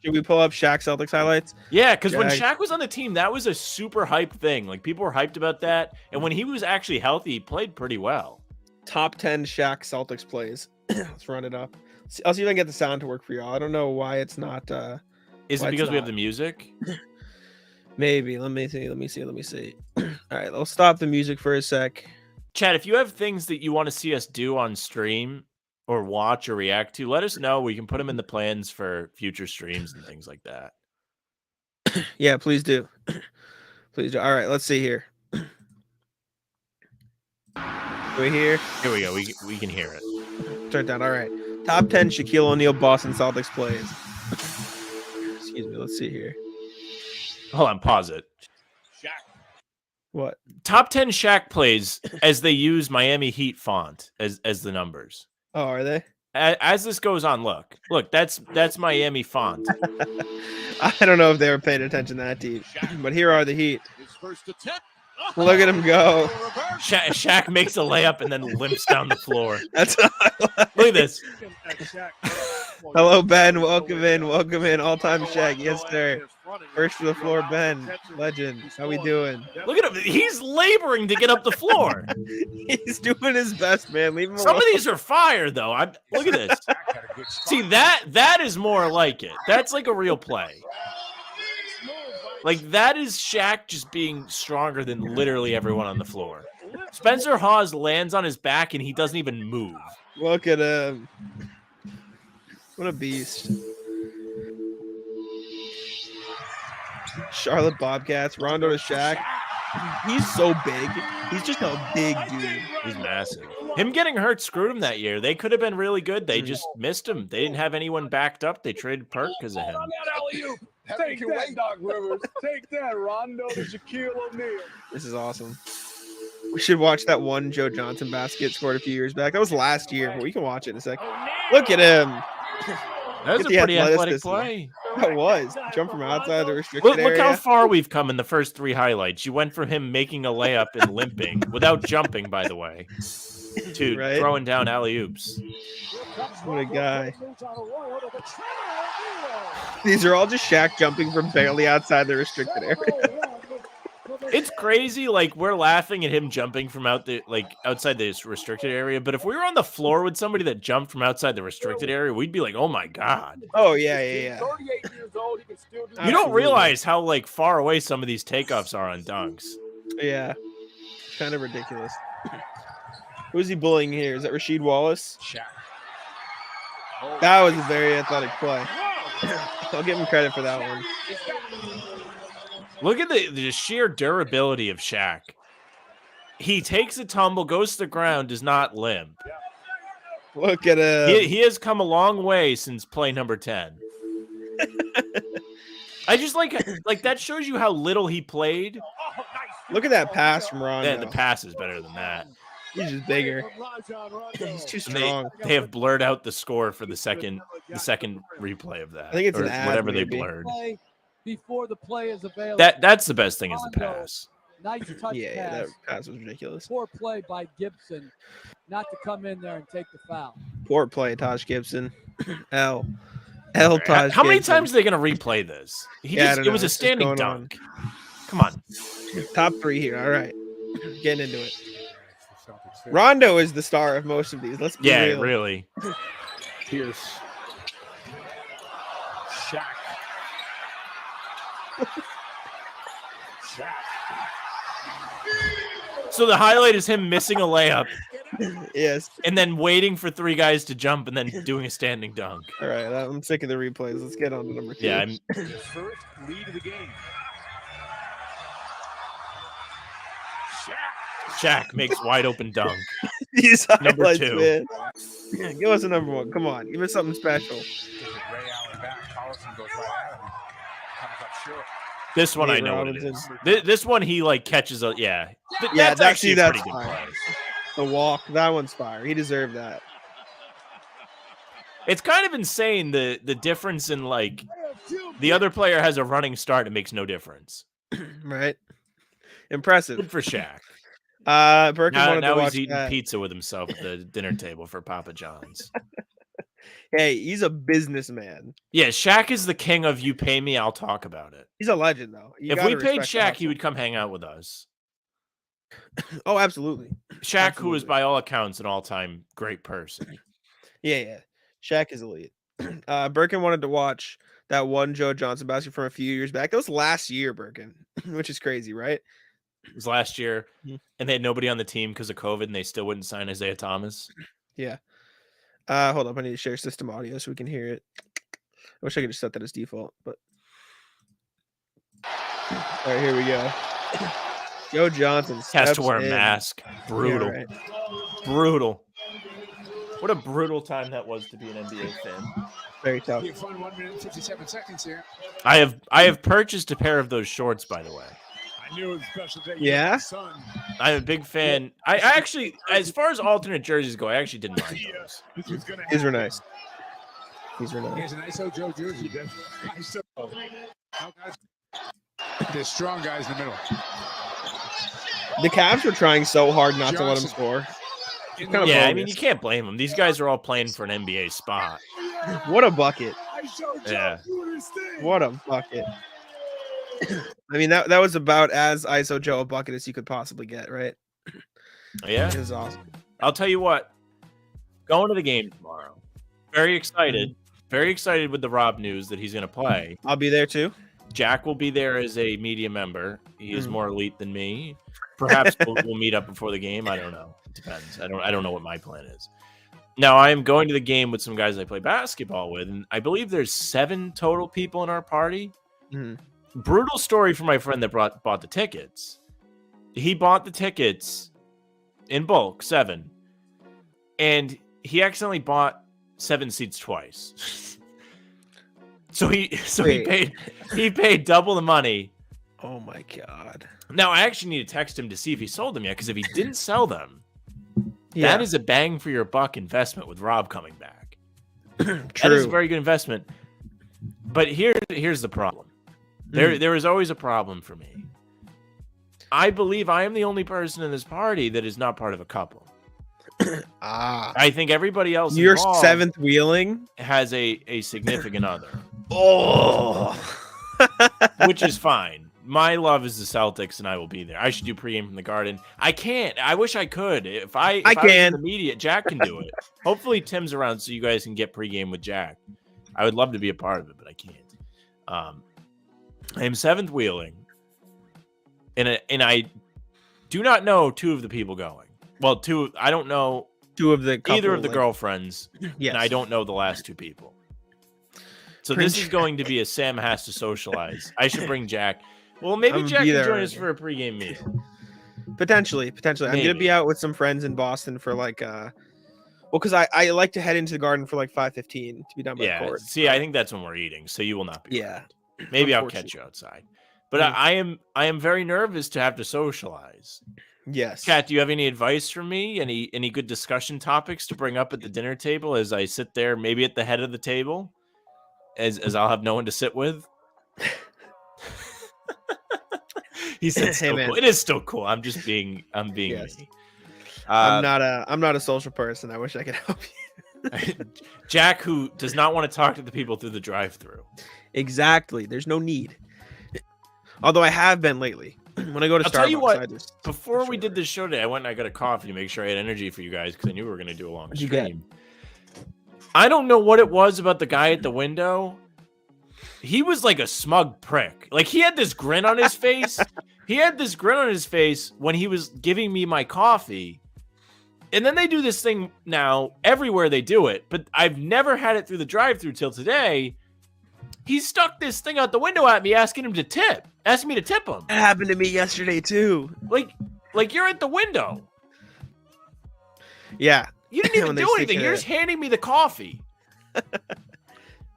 Should we pull up Shaq Celtics highlights? Yeah, because when Shaq was on the team, that was a super hyped thing. Like people were hyped about that, and when he was actually healthy, he played pretty well. Top 10 Shaq Celtics plays. Let's run it up. I'll see if I can get the sound to work for y'all. I don't know why it's not. Is it because we have the music? Maybe. Let me see. All right, I'll stop the music for a sec. Chad, if you have things that you want to see us do on stream or watch or react to, let us know. We can put them in the plans for future streams and things like that. Yeah, please do. Please do. All right, let's see here. Are we here? Here we go. We can hear it. Turn it down. All right. Top 10 Shaquille O'Neal Boston Celtics plays. Excuse me. Let's see here. Hold on. Pause it. What? Top 10 Shaq plays as they use Miami Heat font as the numbers. Oh, are they? As this goes on, look, that's Miami font. I don't know if they were paying attention to that deep, but here are the Heat. Look at him go. Shaq makes a layup and then limps down the floor. That's what I like. Look at this. Hello, Ben. Welcome in. All-time Shaq. Yes, sir. First to the floor, Ben. Legend. How we doing? Look at him. He's laboring to get up the floor. He's doing his best, man. Leave him alone. Some of these are fire, though. Look at this. See, that is more like it. That's like a real play. Like, that is Shaq just being stronger than literally everyone on the floor. Spencer Hawes lands on his back, and he doesn't even move. Look at him. What a beast. Charlotte Bobcats, Rondo to Shaq. He's so big. He's just a big dude. He's massive. Him getting hurt screwed him that year. They could have been really good. They just missed him. They didn't have anyone backed up. They traded Perk because of him. Take that, Doc Rivers. Take that, Rondo to Shaquille O'Neal. This is awesome. We should watch that one Joe Johnson basket scored a few years back. That was last year, but we can watch it in a sec. Look at him. That was a pretty athletic play. That was. Jump from outside the restricted area. Look how far we've come in the first 3 highlights. You went from him making a layup and limping, without jumping, by the way, to throwing down alley-oops. What a guy. These are all just Shaq jumping from barely outside the restricted area. It's crazy. Like, we're laughing at him jumping from outside this restricted area. But if we were on the floor with somebody that jumped from outside the restricted area, we'd be like, "Oh my god!" Oh yeah. You don't realize how like far away some of these takeoffs are on dunks. Yeah, it's kind of ridiculous. Who's he bullying here? Is that Rasheed Wallace? That was a very athletic play. I'll give him credit for that one. Look at the sheer durability of Shaq. He takes a tumble, goes to the ground, does not limp. Look at him. He has come a long way since play number 10. I just like that shows you how little he played Look at that pass from Rondo. Then the pass is better than that. He's just bigger. He's too And strong. they have blurred out the score for the second replay of that. I think it's or an ad, whatever maybe. they blurred. Before the play is available. That's the best thing is the pass. Nice touch Yeah, that pass. pass was ridiculous. Poor play by Gibson, not to come in there and take the foul. Poor play, Taj Gibson. L. Taj How many Gibson. times are they going to replay this? I don't It was know. a It's just standing going dunk. Come on. Top 3 here. All right. Getting into it. Rondo is the star of most of these. Let's be real. Really. Pierce. Shaq. So the highlight is him missing a layup Yes. and then waiting for 3 guys to jump and then doing a standing dunk. All right. I'm sick of the replays. Let's get on to number 2. Yeah, His first lead of the game. Shaq makes wide open dunk. These Number highlights, 2. man. Yeah, give us a number 1. Come on. Give us something special. Ray Allen back. Collison goes right at him. Comes up short. This one Nate I know Robinson. what it is. This one he like catches a Yeah, That's actually a that's pretty good fire. play. The walk. That one's fire. He deserved that. It's kind of insane the difference in like the other player has a running start and makes no difference. Right? Impressive. Good for Shaq. Birkin wanted to Now watch he's eating that. pizza with himself at the dinner table for Papa John's. Hey, he's a businessman. Yeah, Shaq is the king of you pay me, I'll talk about it. He's a legend, though. You If gotta we paid respect the Shaq, he hustle. would come hang out with us. Oh, absolutely. Shaq, who is Absolutely. by all accounts an all-time great person. Yeah. Shaq is elite. Birkin wanted to watch that one Joe Johnson basket from a few years back. That was last year, Birkin, which is crazy, right? It was last year, Mhm. and they had nobody on the team because of COVID, and they still wouldn't sign Isaiah Thomas. Yeah. Hold up. I need to share system audio so we can hear it. I wish I could just set that as default, but all right, here we go. Joe Johnson Has steps to wear a in. mask. Brutal. Yeah, right. Brutal. What a brutal time that was to be an NBA fan. Very tough. Be a fun 1 minute and 57 seconds here. I have purchased a pair of those shorts, by the way. I knew it was a special day. Yeah? Son. I'm a big fan. I actually, as far as alternate jerseys go, I actually didn't mind those. This was gonna These were happen. nice. These were nice. Here's an ISO Joe jersey. ISO. There's strong guys in the middle. The Cavs were trying so hard not to let him Johnson. score. In Kind of Yeah, I bogus. mean, you can't blame them. These guys are all playing for an NBA spot. What a bucket. ISO Joe Yeah. doing his thing. What a bucket. I mean, that was about as ISO Joe a bucket as you could possibly get, right? Yeah. It was awesome. I'll tell you what. Going to the game tomorrow. Very excited. Very excited with the Rob news that he's going to play. I'll be there too. Jack will be there as a media member. He is Mhm. more elite than me. Perhaps we'll meet up before the game. I don't know. It depends. I don't know what my plan is. Now, I am going to the game with some guys I play basketball with, and I believe there's 7 total people in our party. Mhm. Brutal story for my friend that bought the tickets. He bought the tickets in bulk, 7, and he accidentally bought 7 seats twice. so he paid double the money. Oh my god. Now I actually need to text him to see if he sold them yet, because if he didn't sell them, Yeah, that is a bang for your buck investment with Rob coming back. true. That is a very good investment. But here's the problem. There is always a problem for me. I believe I am the only person in this party that is not part of a couple. I think everybody else You're involved seventh wheeling. has a significant other, Oh. which is fine. My love is the Celtics, and I will be there. I should do pregame from the Garden. I can't. I wish I could. If I was can. in the media, Jack can do it. Hopefully, Tim's around so you guys can get pregame with Jack. I would love to be a part of it, but I can't. I am seventh wheeling, and I do not know 2 of the people going. Well, 2. I don't know 2 of the couple, either of the like, girlfriends, Yes. and I don't know the last 2 people. So Bring this is Jack. going to be a Sam has to socialize. I should bring Jack. Well, maybe I'm Jack be can there join us already. for a pregame meal. Potentially. I'm gonna Maybe. be out with some friends in Boston for like because I like to head into the Garden for like 5:15 to be done by the Yeah. court. See, I think that's when we're eating, so you will not be. Yeah. around. Maybe I'll catch you outside. But I am very nervous to have to socialize. Yes. Kat, do you have any advice for me? Any good discussion topics to bring up at the dinner table as I sit there, maybe at the head of the table, as I'll have no one to sit with? He said, Hey, man. cool. It is still cool. I'm being Yes. me. I'm not a social person. I wish I could help you. Jack, who does not want to talk to the people through the drive-thru. Exactly. There's no need. Although I have been lately. When I go to I'll Starbucks, tell you what, I just before we did this show today, I went and I got a coffee to make sure I had energy for you guys because I knew we were going to do a long What'd you get? stream. I don't know what it was about the guy at the window. He was like a smug prick. Like, he had this grin on his face. He had this grin on his face when he was giving me my coffee. And then they do this thing now everywhere they do it, but I've never had it through the drive-thru till today. He stuck this thing out the window at me, asking me to tip him. That happened to me yesterday too. Like you're at the window. Yeah. You didn't even do anything. You're just handing me the coffee.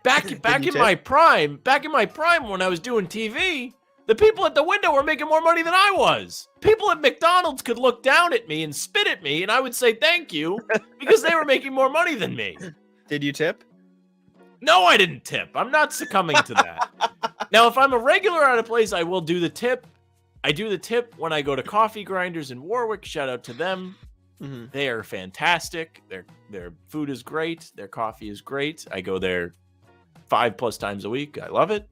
Back in my prime when I was doing TV, the people at the window were making more money than I was. People at McDonald's could look down at me and spit at me, and I would say thank you because they were making more money than me. Did you tip? No, I didn't tip. I'm not succumbing to that. Now, if I'm a regular at a place, I will do the tip. I do the tip when I go to Coffee Grinders in Warwick. Shout out to them. Mm-hmm. They are fantastic. Their food is great. Their coffee is great. I go there 5+ times a week. I love it.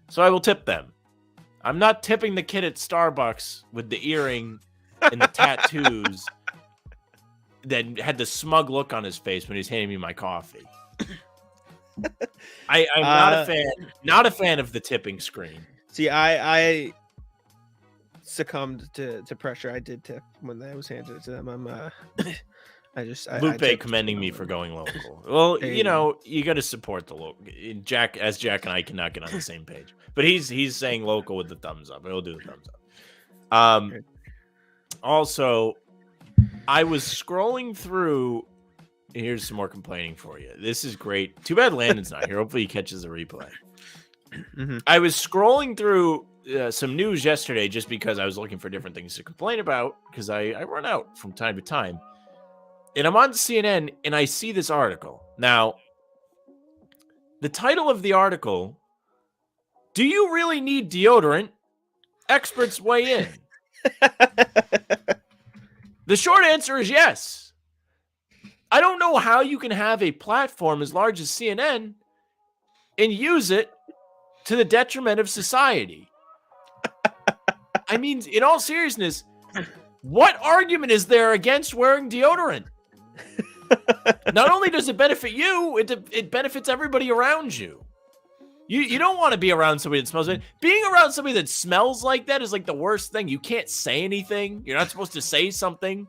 So I will tip them. I'm not tipping the kid at Starbucks with the earring and the tattoos that had the smug look on his face when he's handing me my coffee. I'm not a fan of the tipping screen. See, I succumbed to pressure. I did tip when I was handed it to them. Lupe commending me for going local. Well, you know, you got to support the local. Jack and I cannot get on the same page, but he's saying local with the thumbs up. He'll do the thumbs up. Also, I was scrolling through. Here's some more complaining for you. This is great. Too bad Landon's not here. Hopefully he catches the replay. Mm-hmm. I was scrolling through some news yesterday just because I was looking for different things to complain about because I run out from time to time. And I'm on CNN and I see this article. Now, the title of the article, "Do you really need deodorant? Experts weigh in." The short answer is yes. I don't know how you can have a platform as large as CNN and use it to the detriment of society. I mean, in all seriousness, what argument is there against wearing deodorant? Not only does it benefit you, it benefits everybody around you. You don't want to be around somebody that smells like. Being around somebody that smells like that is like the worst thing. You can't say anything. You're not supposed to say something.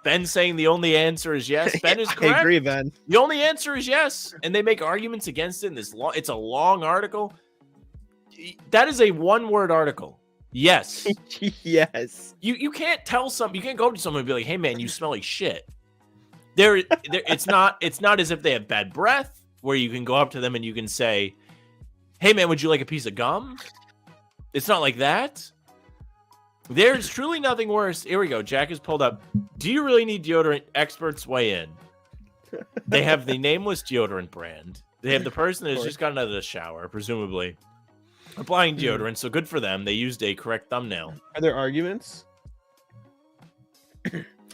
Ben's saying the only answer is yes. Ben is correct. I agree, Ben. The only answer is yes, and they make arguments against it. It's a long article. That is a one-word article. Yes. Yes. You can't tell you can't go up to someone and be like, "Hey man, you smell like shit." It's not as if they have bad breath where you can go up to them and you can say, "Hey man, would you like a piece of gum?" It's not like that. There's truly nothing worse. Here we go. Jack has pulled up. Do you really need deodorant? Experts weigh in. They have the nameless deodorant brand. They have the person that has just gotten out of the shower, presumably applying deodorant. So good for them. They used a correct thumbnail. Are there arguments?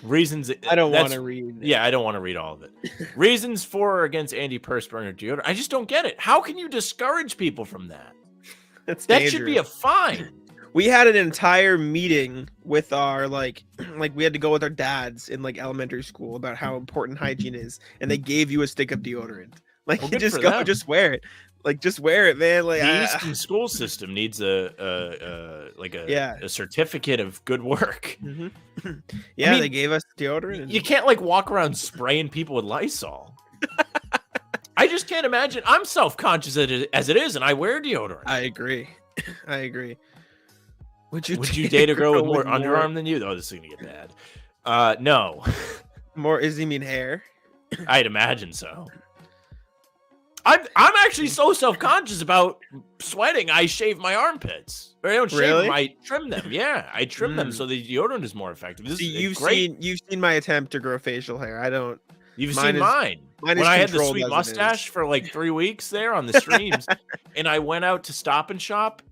Reasons. I don't want to read. Yeah, I don't want to read all of it. Reasons for or against antiperspirant deodorant. I just don't get it. How can you discourage people from that? That dangerous. Should be a fine. We had an entire meeting with our like we had to go with our dads in like elementary school about how important hygiene is, and they gave you a stick of deodorant. Like, you just go, them. Just wear it. Like, just wear it, man. Like, the Eastern school system needs a certificate of good work. Mm-hmm. Yeah, I mean, they gave us deodorant. You can't like walk around spraying people with Lysol. I just can't imagine. I'm self-conscious as it is, and I wear deodorant. I agree. Would you date a girl with more underarm than you? Oh, this is gonna get bad. No. More? Does he mean hair? I'd imagine so. I'm actually so self-conscious about sweating. I shave my armpits. Or I don't shave Really? them, I trim them. Yeah, I trim them so the deodorant is more effective. This See, is great. you've seen my attempt to grow facial hair. I don't. You've mine seen is- mine. Mine When is I had the controlled sweet as it mustache is. for like 3 weeks there on the streams, and I went out to Stop and Shop,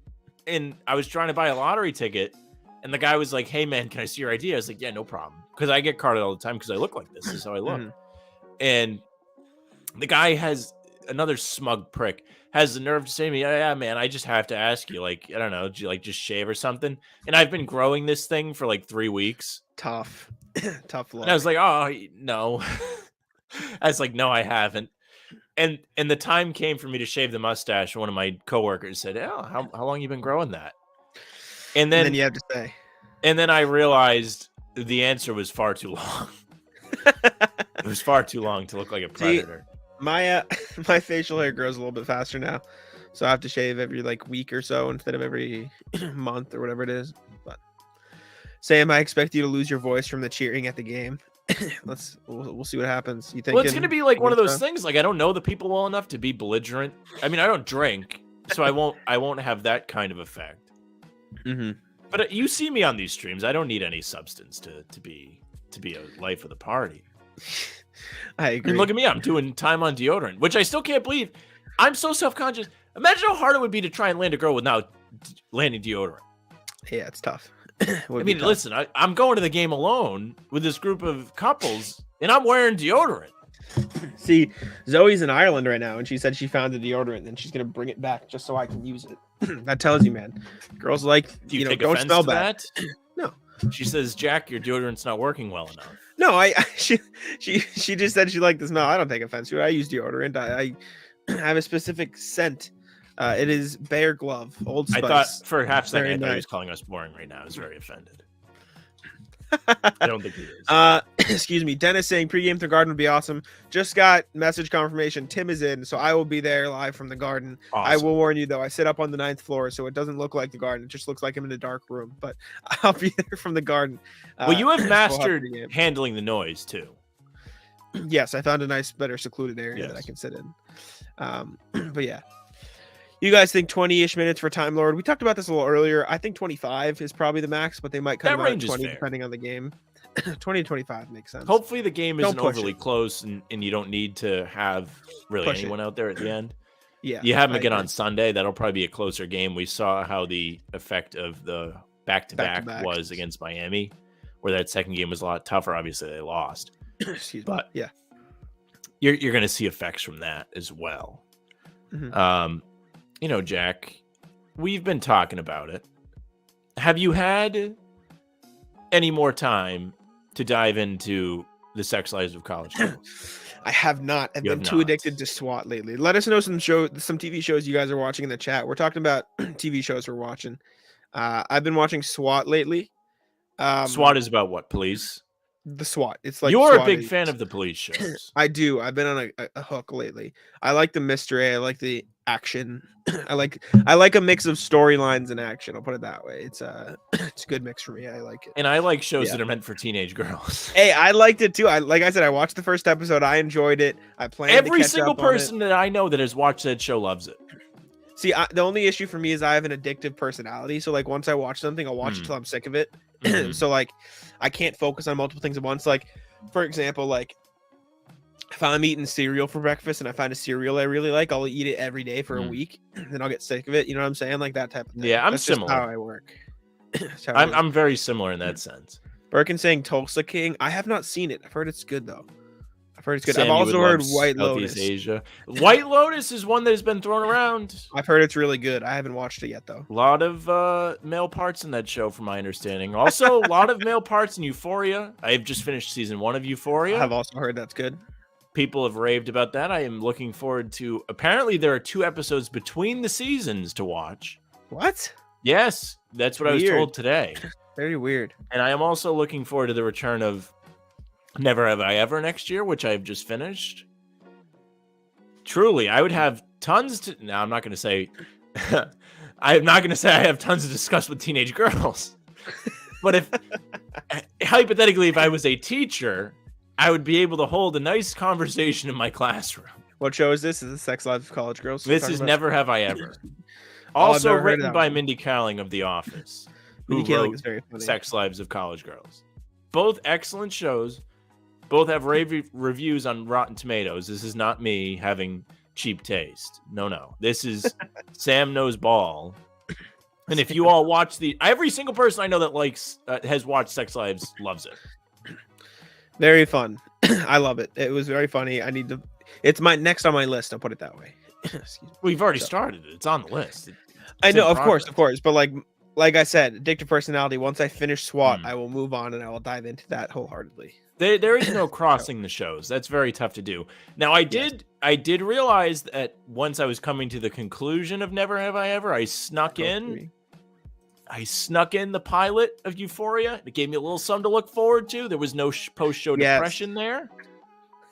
and I was trying to buy a lottery ticket, and the guy was like, "Hey man, can I see your ID?" I was like, "Yeah, no problem," because I get carded all the time because I look like this. This is how I look. Mhm. And the guy has another smug prick has the nerve to say to me, "Yeah, man, I just have to ask you, like, I don't know, do you like just shave or something?" And I've been growing this thing for like 3 weeks. Tough, tough luck. And I was like, "Oh no." I was like, "No, I haven't." And the time came for me to shave the mustache. One of my coworkers said, "Oh, how long you been growing that?" And and then you have to say, and then I realized the answer was far too long. It was far too long to look like a predator. my my facial hair grows a little bit faster now, so I have to shave every like week or so instead of every month or whatever it is. But Sam, I expect you to lose your voice from the cheering at the game. We'll see what happens. You think? Well, it's gonna be like one of those things. Like I don't know the people well enough to be belligerent. I mean, I don't drink, so I won't have that kind of effect. Mm-hmm. But you see me on these streams. I don't need any substance to be a life of the party. I I agree. mean, look at me. I'm doing time on deodorant, which I still can't believe. I'm so self-conscious. Imagine how hard it would be to try and land a girl without landing deodorant. Yeah, it's tough. I mean, listen, I'm going to the game alone with this group of couples, and I'm wearing deodorant. See, Zoe's in Ireland right now, and she said she found the deodorant, and she's gonna bring it back just so I can use it. That tells you, man. Girls like Do you take don't offense smell to bad. that? No. She says, "Jack, your deodorant's not working well enough." No, she just said she liked the smell. I don't take offense to it. I use deodorant. I have a specific scent. It is Bear Glove, Old Spice. I thought for half a second, Very I thought he nice. was calling us boring right now. I was very offended. I don't think he is. Excuse me. Dennis saying pregame to the Garden would be awesome. Just got message confirmation. Tim is in, so I will be there live from the Garden. I Awesome. will warn you though. I sit up on the 9th floor, so it doesn't look like the Garden. It just looks like I'm in a dark room. But I'll be there from the Garden. Well, you have we'll mastered pregame. handling the noise too. Yes, I found a nice, better secluded area that I Yes. can sit in. But yeah. You guys think 20-ish minutes for Time Lord? We talked about this a little earlier. I think 25 is probably the max, but they might cut That him out at range is 20 fair. depending on the game. 20 to 25 makes sense. Hopefully, the game Don't isn't push overly it. close, and you don't need to have really Push it. anyone out there at the end. Yeah. You have them I again agree. on Sunday. That'll probably be a closer game. We saw how the effect of the back-to-back Back-to-backs. was against Miami, where that second game was a lot tougher. Obviously, they lost. Excuse me. But Yeah. You're going to see effects from that as well. Mhm. Jack, we've been talking about it. Have you had any more time to dive into the sex lives of college girls? I have not. I've You been have too not. addicted to SWAT lately. Let us know some TV shows you guys are watching in the chat. We're talking about TV shows we're watching. I've been watching SWAT lately. SWAT is about what, police? The SWAT. It's like You're a SWAT big is- fan of the police shows. I do. I've been on a hook lately. I like the mystery. I like the action. I like a mix of storylines and action. I'll put it that way. It's a good mix for me. I like it. And I like shows Yeah. that are meant for teenage girls. Hey, I liked it too. Like I said, I watched the first episode. I enjoyed it. I plan to Every catch single up on it. person that I know that has watched that show loves it. See, the only issue for me is I have an addictive personality. So like once I watch something, I'll watch it till I'm sick of it. Mhm. So like I can't focus on multiple things at once. Like for example, like if I'm eating cereal for breakfast and I find a cereal I really like, I'll eat it every day for a week. Then I'll get sick of it. You know what I'm saying? Like that type of thing. Yeah, I'm That's just similar. how I work. That's how it is. I'm very similar in that sense. Birkin saying Tulsa King. I have not seen it. I've heard it's good though. I've heard it's good. Sam, I've you also would heard love White Southeast Lotus. Asia. White Lotus is one that has been thrown around. I've heard it's really good. I haven't watched it yet though. A lot of male parts in that show, from my understanding. Also, a lot of male parts in Euphoria. I have just finished season 1 of Euphoria. I've also heard that's good. People have raved about that. I am looking forward to. Apparently, there are 2 episodes between the seasons to watch. What? Yes, that's what I was Weird. told today. Very weird. And I am also looking forward to the return of Never Have I Ever next year, which I've just finished. Truly, I would have tons to. Now, I'm not going to say. I'm not going to say I have tons to discuss with teenage girls. But if hypothetically, if I was a teacher, I would be able to hold a nice conversation in my classroom. What show is this? Is this Sex Lives of College Girls? This is Never Have I Ever. Oh, I've Also never heard of written that by one. Mindy Kaling of The Office, Mindy who Kaling wrote is very funny. Sex Lives of College Girls. Both excellent shows. Both have rave reviews on Rotten Tomatoes. This is not me having cheap taste. No. This is Sam Knows Ball. And if you all watch every single person I know that has watched Sex Lives loves it. Very fun. I love it. It was very funny. It's my next on my list. I'll put it that way. Excuse me. We've already started it. It's on the list. I know, of course. But like I said, addictive personality. Once I finish SWAT, I will move on and I will dive into that wholeheartedly. There is no crossing the shows. That's very tough to do. Now, I did realize that once I was coming to the conclusion of Never Have I Ever, I snuck in the pilot of Euphoria. It gave me a little something to look forward to. There was no post-show depression there.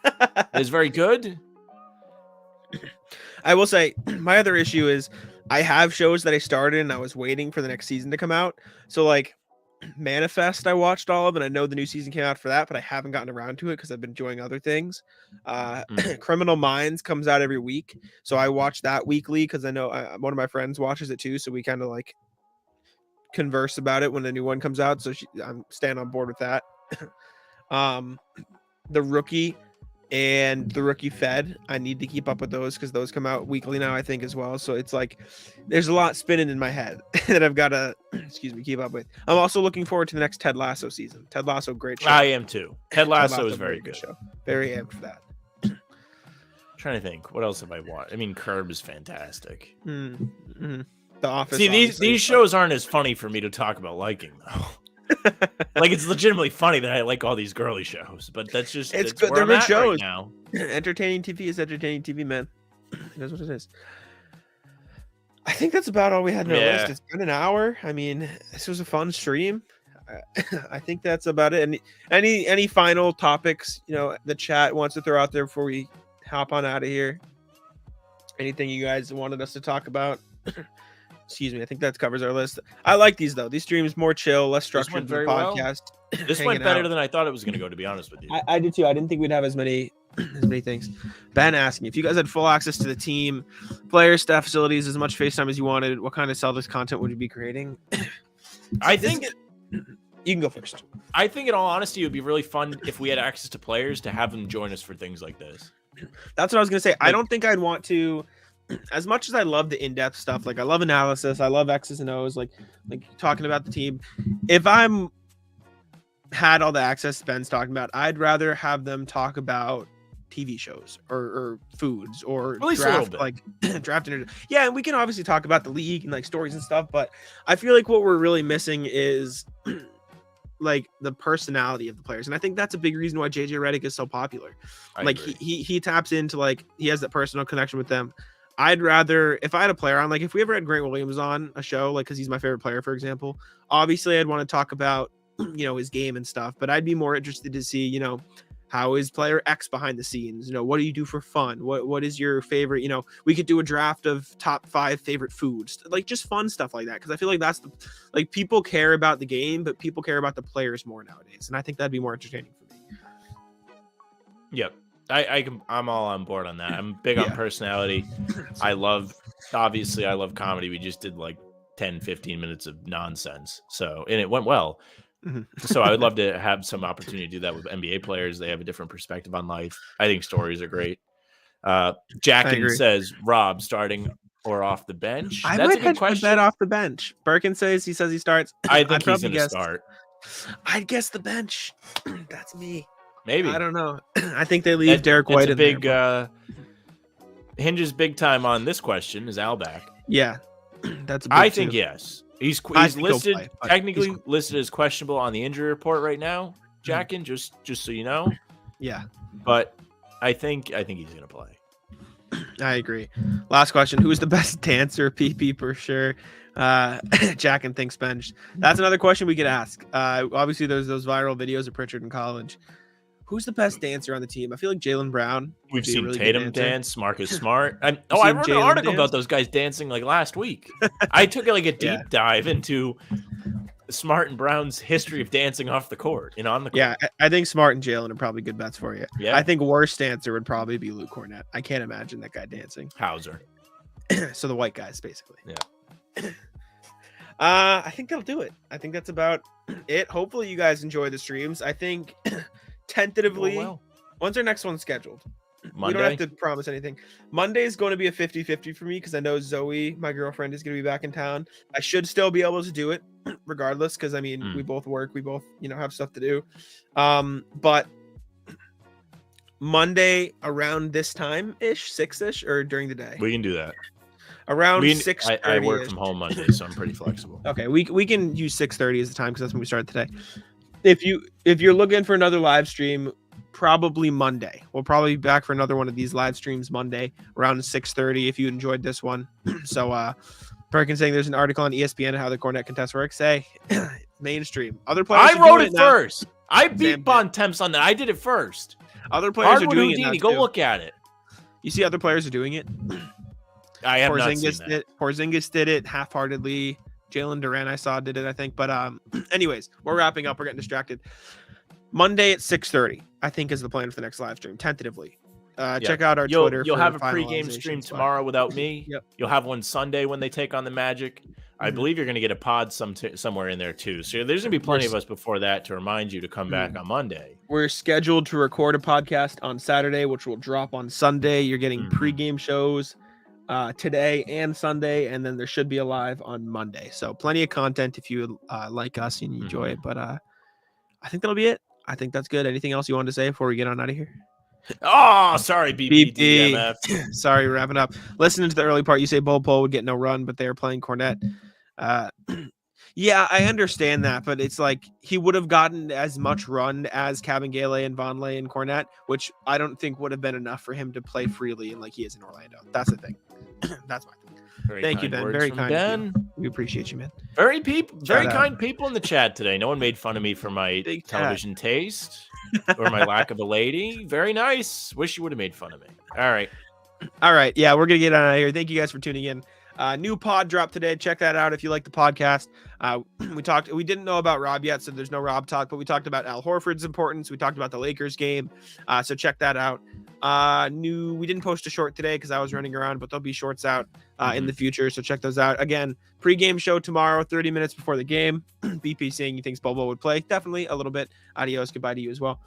It was very good. I will say, my other issue is I have shows that I started and I was waiting for the next season to come out. So like Manifest, I watched all of, and I know the new season came out for that, but I haven't gotten around to it because I've been enjoying other things. Criminal Minds comes out every week, so I watch that weekly because I know one of my friends watches it too, so we kind of like converse about it when a new one comes out. So I'm staying on board with that. The Rookie and The Rookie Fed, I need to keep up with those because those come out weekly now, I think, as well. So it's like there's a lot spinning in my head that I've got to keep up with. I'm also looking forward to the next Ted Lasso season. Ted Lasso, great show. I am too. Ted Lasso is very good show. Very amped for that. Trying to think, what else have I watched? I mean, Curb is fantastic. The Office. See, these shows aren't as funny for me to talk about liking though. Like, it's legitimately funny that I like all these girly shows, but that's just it's good. They're good shows right now. Entertaining TV is entertaining TV, man. That's what it is. I think that's about all we had on our list. It's been an hour. I mean, this was a fun stream. I think that's about it. And any final topics, the chat wants to throw out there before we hop on out of here? Anything you guys wanted us to talk about? Excuse me. I think that covers our list. I like these though. These streams more chill, less structured than the podcast. Well. This went better than I thought it was going to go, to be honest with you. I did too. I didn't think we'd have as many things. Ben asking if you guys had full access to the team, players, staff, facilities, as much FaceTime as you wanted, what kind of Celtics content would you be creating? I think you can go first. I think, in all honesty, it would be really fun if we had access to players to have them join us for things like this. That's what I was gonna say. I don't think I'd want to. As much as I love the in-depth stuff, like I love analysis, I love X's and O's, like talking about the team. If I'm had all the access Ben's talking about, I'd rather have them talk about TV shows or foods or at least draft, like draft interview. Yeah, and we can obviously talk about the league and like stories and stuff, but I feel like what we're really missing is like the personality of the players, and I think that's a big reason why JJ Redick is so popular. He taps into like he has that personal connection with them. I'd rather, if I had a player on, like if we ever had Grant Williams on a show, like because he's my favorite player, for example, obviously I'd want to talk about his game and stuff, but I'd be more interested to see how is player X behind the scenes. What do you do for fun? What is your favorite? We could do a draft of top 5 favorite foods, like just fun stuff like that, because I feel like that's people care about the game, but people care about the players more nowadays, and I think that'd be more entertaining for me. Yep. I'm all on board on that. I'm big on personality. I love comedy. We just did like 10-15 minutes of nonsense, and it went well. So I would love to have some opportunity to do that with NBA players. They have a different perspective on life. I think stories are great. Jackin says Rob starting or off the bench. I That's might a good question. Bet off the bench. Birkin says he starts. I think he's going to start. I'd guess the bench. That's me. Maybe. I don't know. I think they leave Derek White in big, there. Hinges big time on this question. Is Al back? Yeah. That's a big I think yes. He's listed technically listed as questionable on the injury report right now, Jackin, just so you know. Yeah. But I think he's going to play. I agree. Last question. Who is the best dancer? PP for sure. Jackin thinks bench. That's another question we could ask. Obviously there's those viral videos of Pritchard in college. Who's the best dancer on the team? I feel like Jaylen Brown. We've seen really Tatum dance, Marcus Smart. I wrote an article about those guys dancing like last week. I took like a deep dive into Smart and Brown's history of dancing off the court and on the court. Yeah, I think Smart and Jalen are probably good bets for you. Yeah. I think worst dancer would probably be Luke Cornett. I can't imagine that guy dancing. Hauser. So the white guys, basically. Yeah. I think that'll do it. I think that's about it. Hopefully you guys enjoy the streams. I think tentatively, when's our next one scheduled? Monday? We don't have to promise anything. Monday is going to be a 50-50 for me because I know Zoe, my girlfriend, is going to be back in town. I should still be able to do it regardless because, I mean, we both work. We both, have stuff to do. But Monday around this time-ish, 6-ish, or during the day? We can do that. Around 6:30. I work from home Monday, so I'm pretty flexible. Okay, we can use 6:30 as the time because that's when we started today. If you're looking for another live stream, probably Monday. We'll probably be back for another one of these live streams Monday around 6:30 if you enjoyed this one. So Perkins saying there's an article on ESPN on how the Cornet contest works. Say mainstream. Other players I wrote it now. first. I beat Bontemps on that. I did it first. Other players Hardwood are doing Houdini, it now go too. look at it. You see other players are doing it. I have not seen that. Porzingis did it half-heartedly. Jalen Duran I saw did it, I think. But anyways, we're wrapping up. We're getting distracted. Monday at 6:30, I think, is the plan for the next live stream, tentatively. Check out our Twitter. You'll for have a the pregame stream tomorrow without me. Yep. You'll have one Sunday when they take on the Magic. I believe you're going to get a pod somewhere in there too. So there's going to be plenty of us before that to remind you to come back on Monday. We're scheduled to record a podcast on Saturday, which will drop on Sunday. You're getting pregame shows today and Sunday, and then there should be a live on Monday. So plenty of content if you like us and you enjoy it. But I think that'll be it. I think that's good. Anything else you wanted to say before we get on out of here? Oh, sorry, BPDMF. Sorry, wrapping up. Listening to the early part, you say Bol Pol would get no run, but they are playing Cornet. Yeah, I understand that, but it's like he would have gotten as much run as Kabengele and Vonleh and Cornet, which I don't think would have been enough for him to play freely and like he is in Orlando. That's the thing. That's my thing. Thank you, Ben. Very kind of you. We appreciate you, man. Very kind people in the chat today. No one made fun of me for my television taste or my lack of a lady. Very nice. Wish you would have made fun of me. All right. Yeah, we're gonna get out of here. Thank you guys for tuning in. New pod drop today. Check that out if you like the podcast. We didn't know about Rob yet, so there's no Rob talk, but we talked about Al Horford's importance. We talked about the Lakers game. So check that out. We didn't post a short today because I was running around, but there'll be shorts out in the future. So check those out. Again, pregame show tomorrow, 30 minutes before the game. BP saying he thinks Bobo would play. Definitely a little bit. Adios. Goodbye to you as well.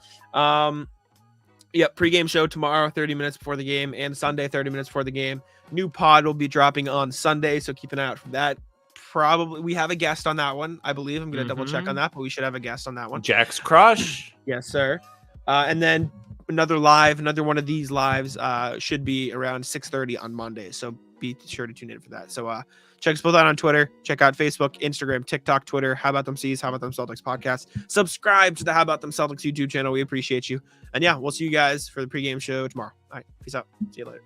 Yep, pregame show tomorrow, 30 minutes before the game, and Sunday, 30 minutes before the game. New pod will be dropping on Sunday, so keep an eye out for that. Probably we have a guest on that one, I believe. I'm going to double check on that, but we should have a guest on that one. Jack's crush. Yes, sir. And then another one of these lives should be around 6:30 on Monday, so be sure to tune in for that. So check us both out on Twitter. Check out Facebook, Instagram, TikTok, Twitter. How About Them C's, How About Them Celtics podcast. Subscribe to the How About Them Celtics YouTube channel. We appreciate you. And yeah, we'll see you guys for the pregame show tomorrow. All right, peace out. See you later.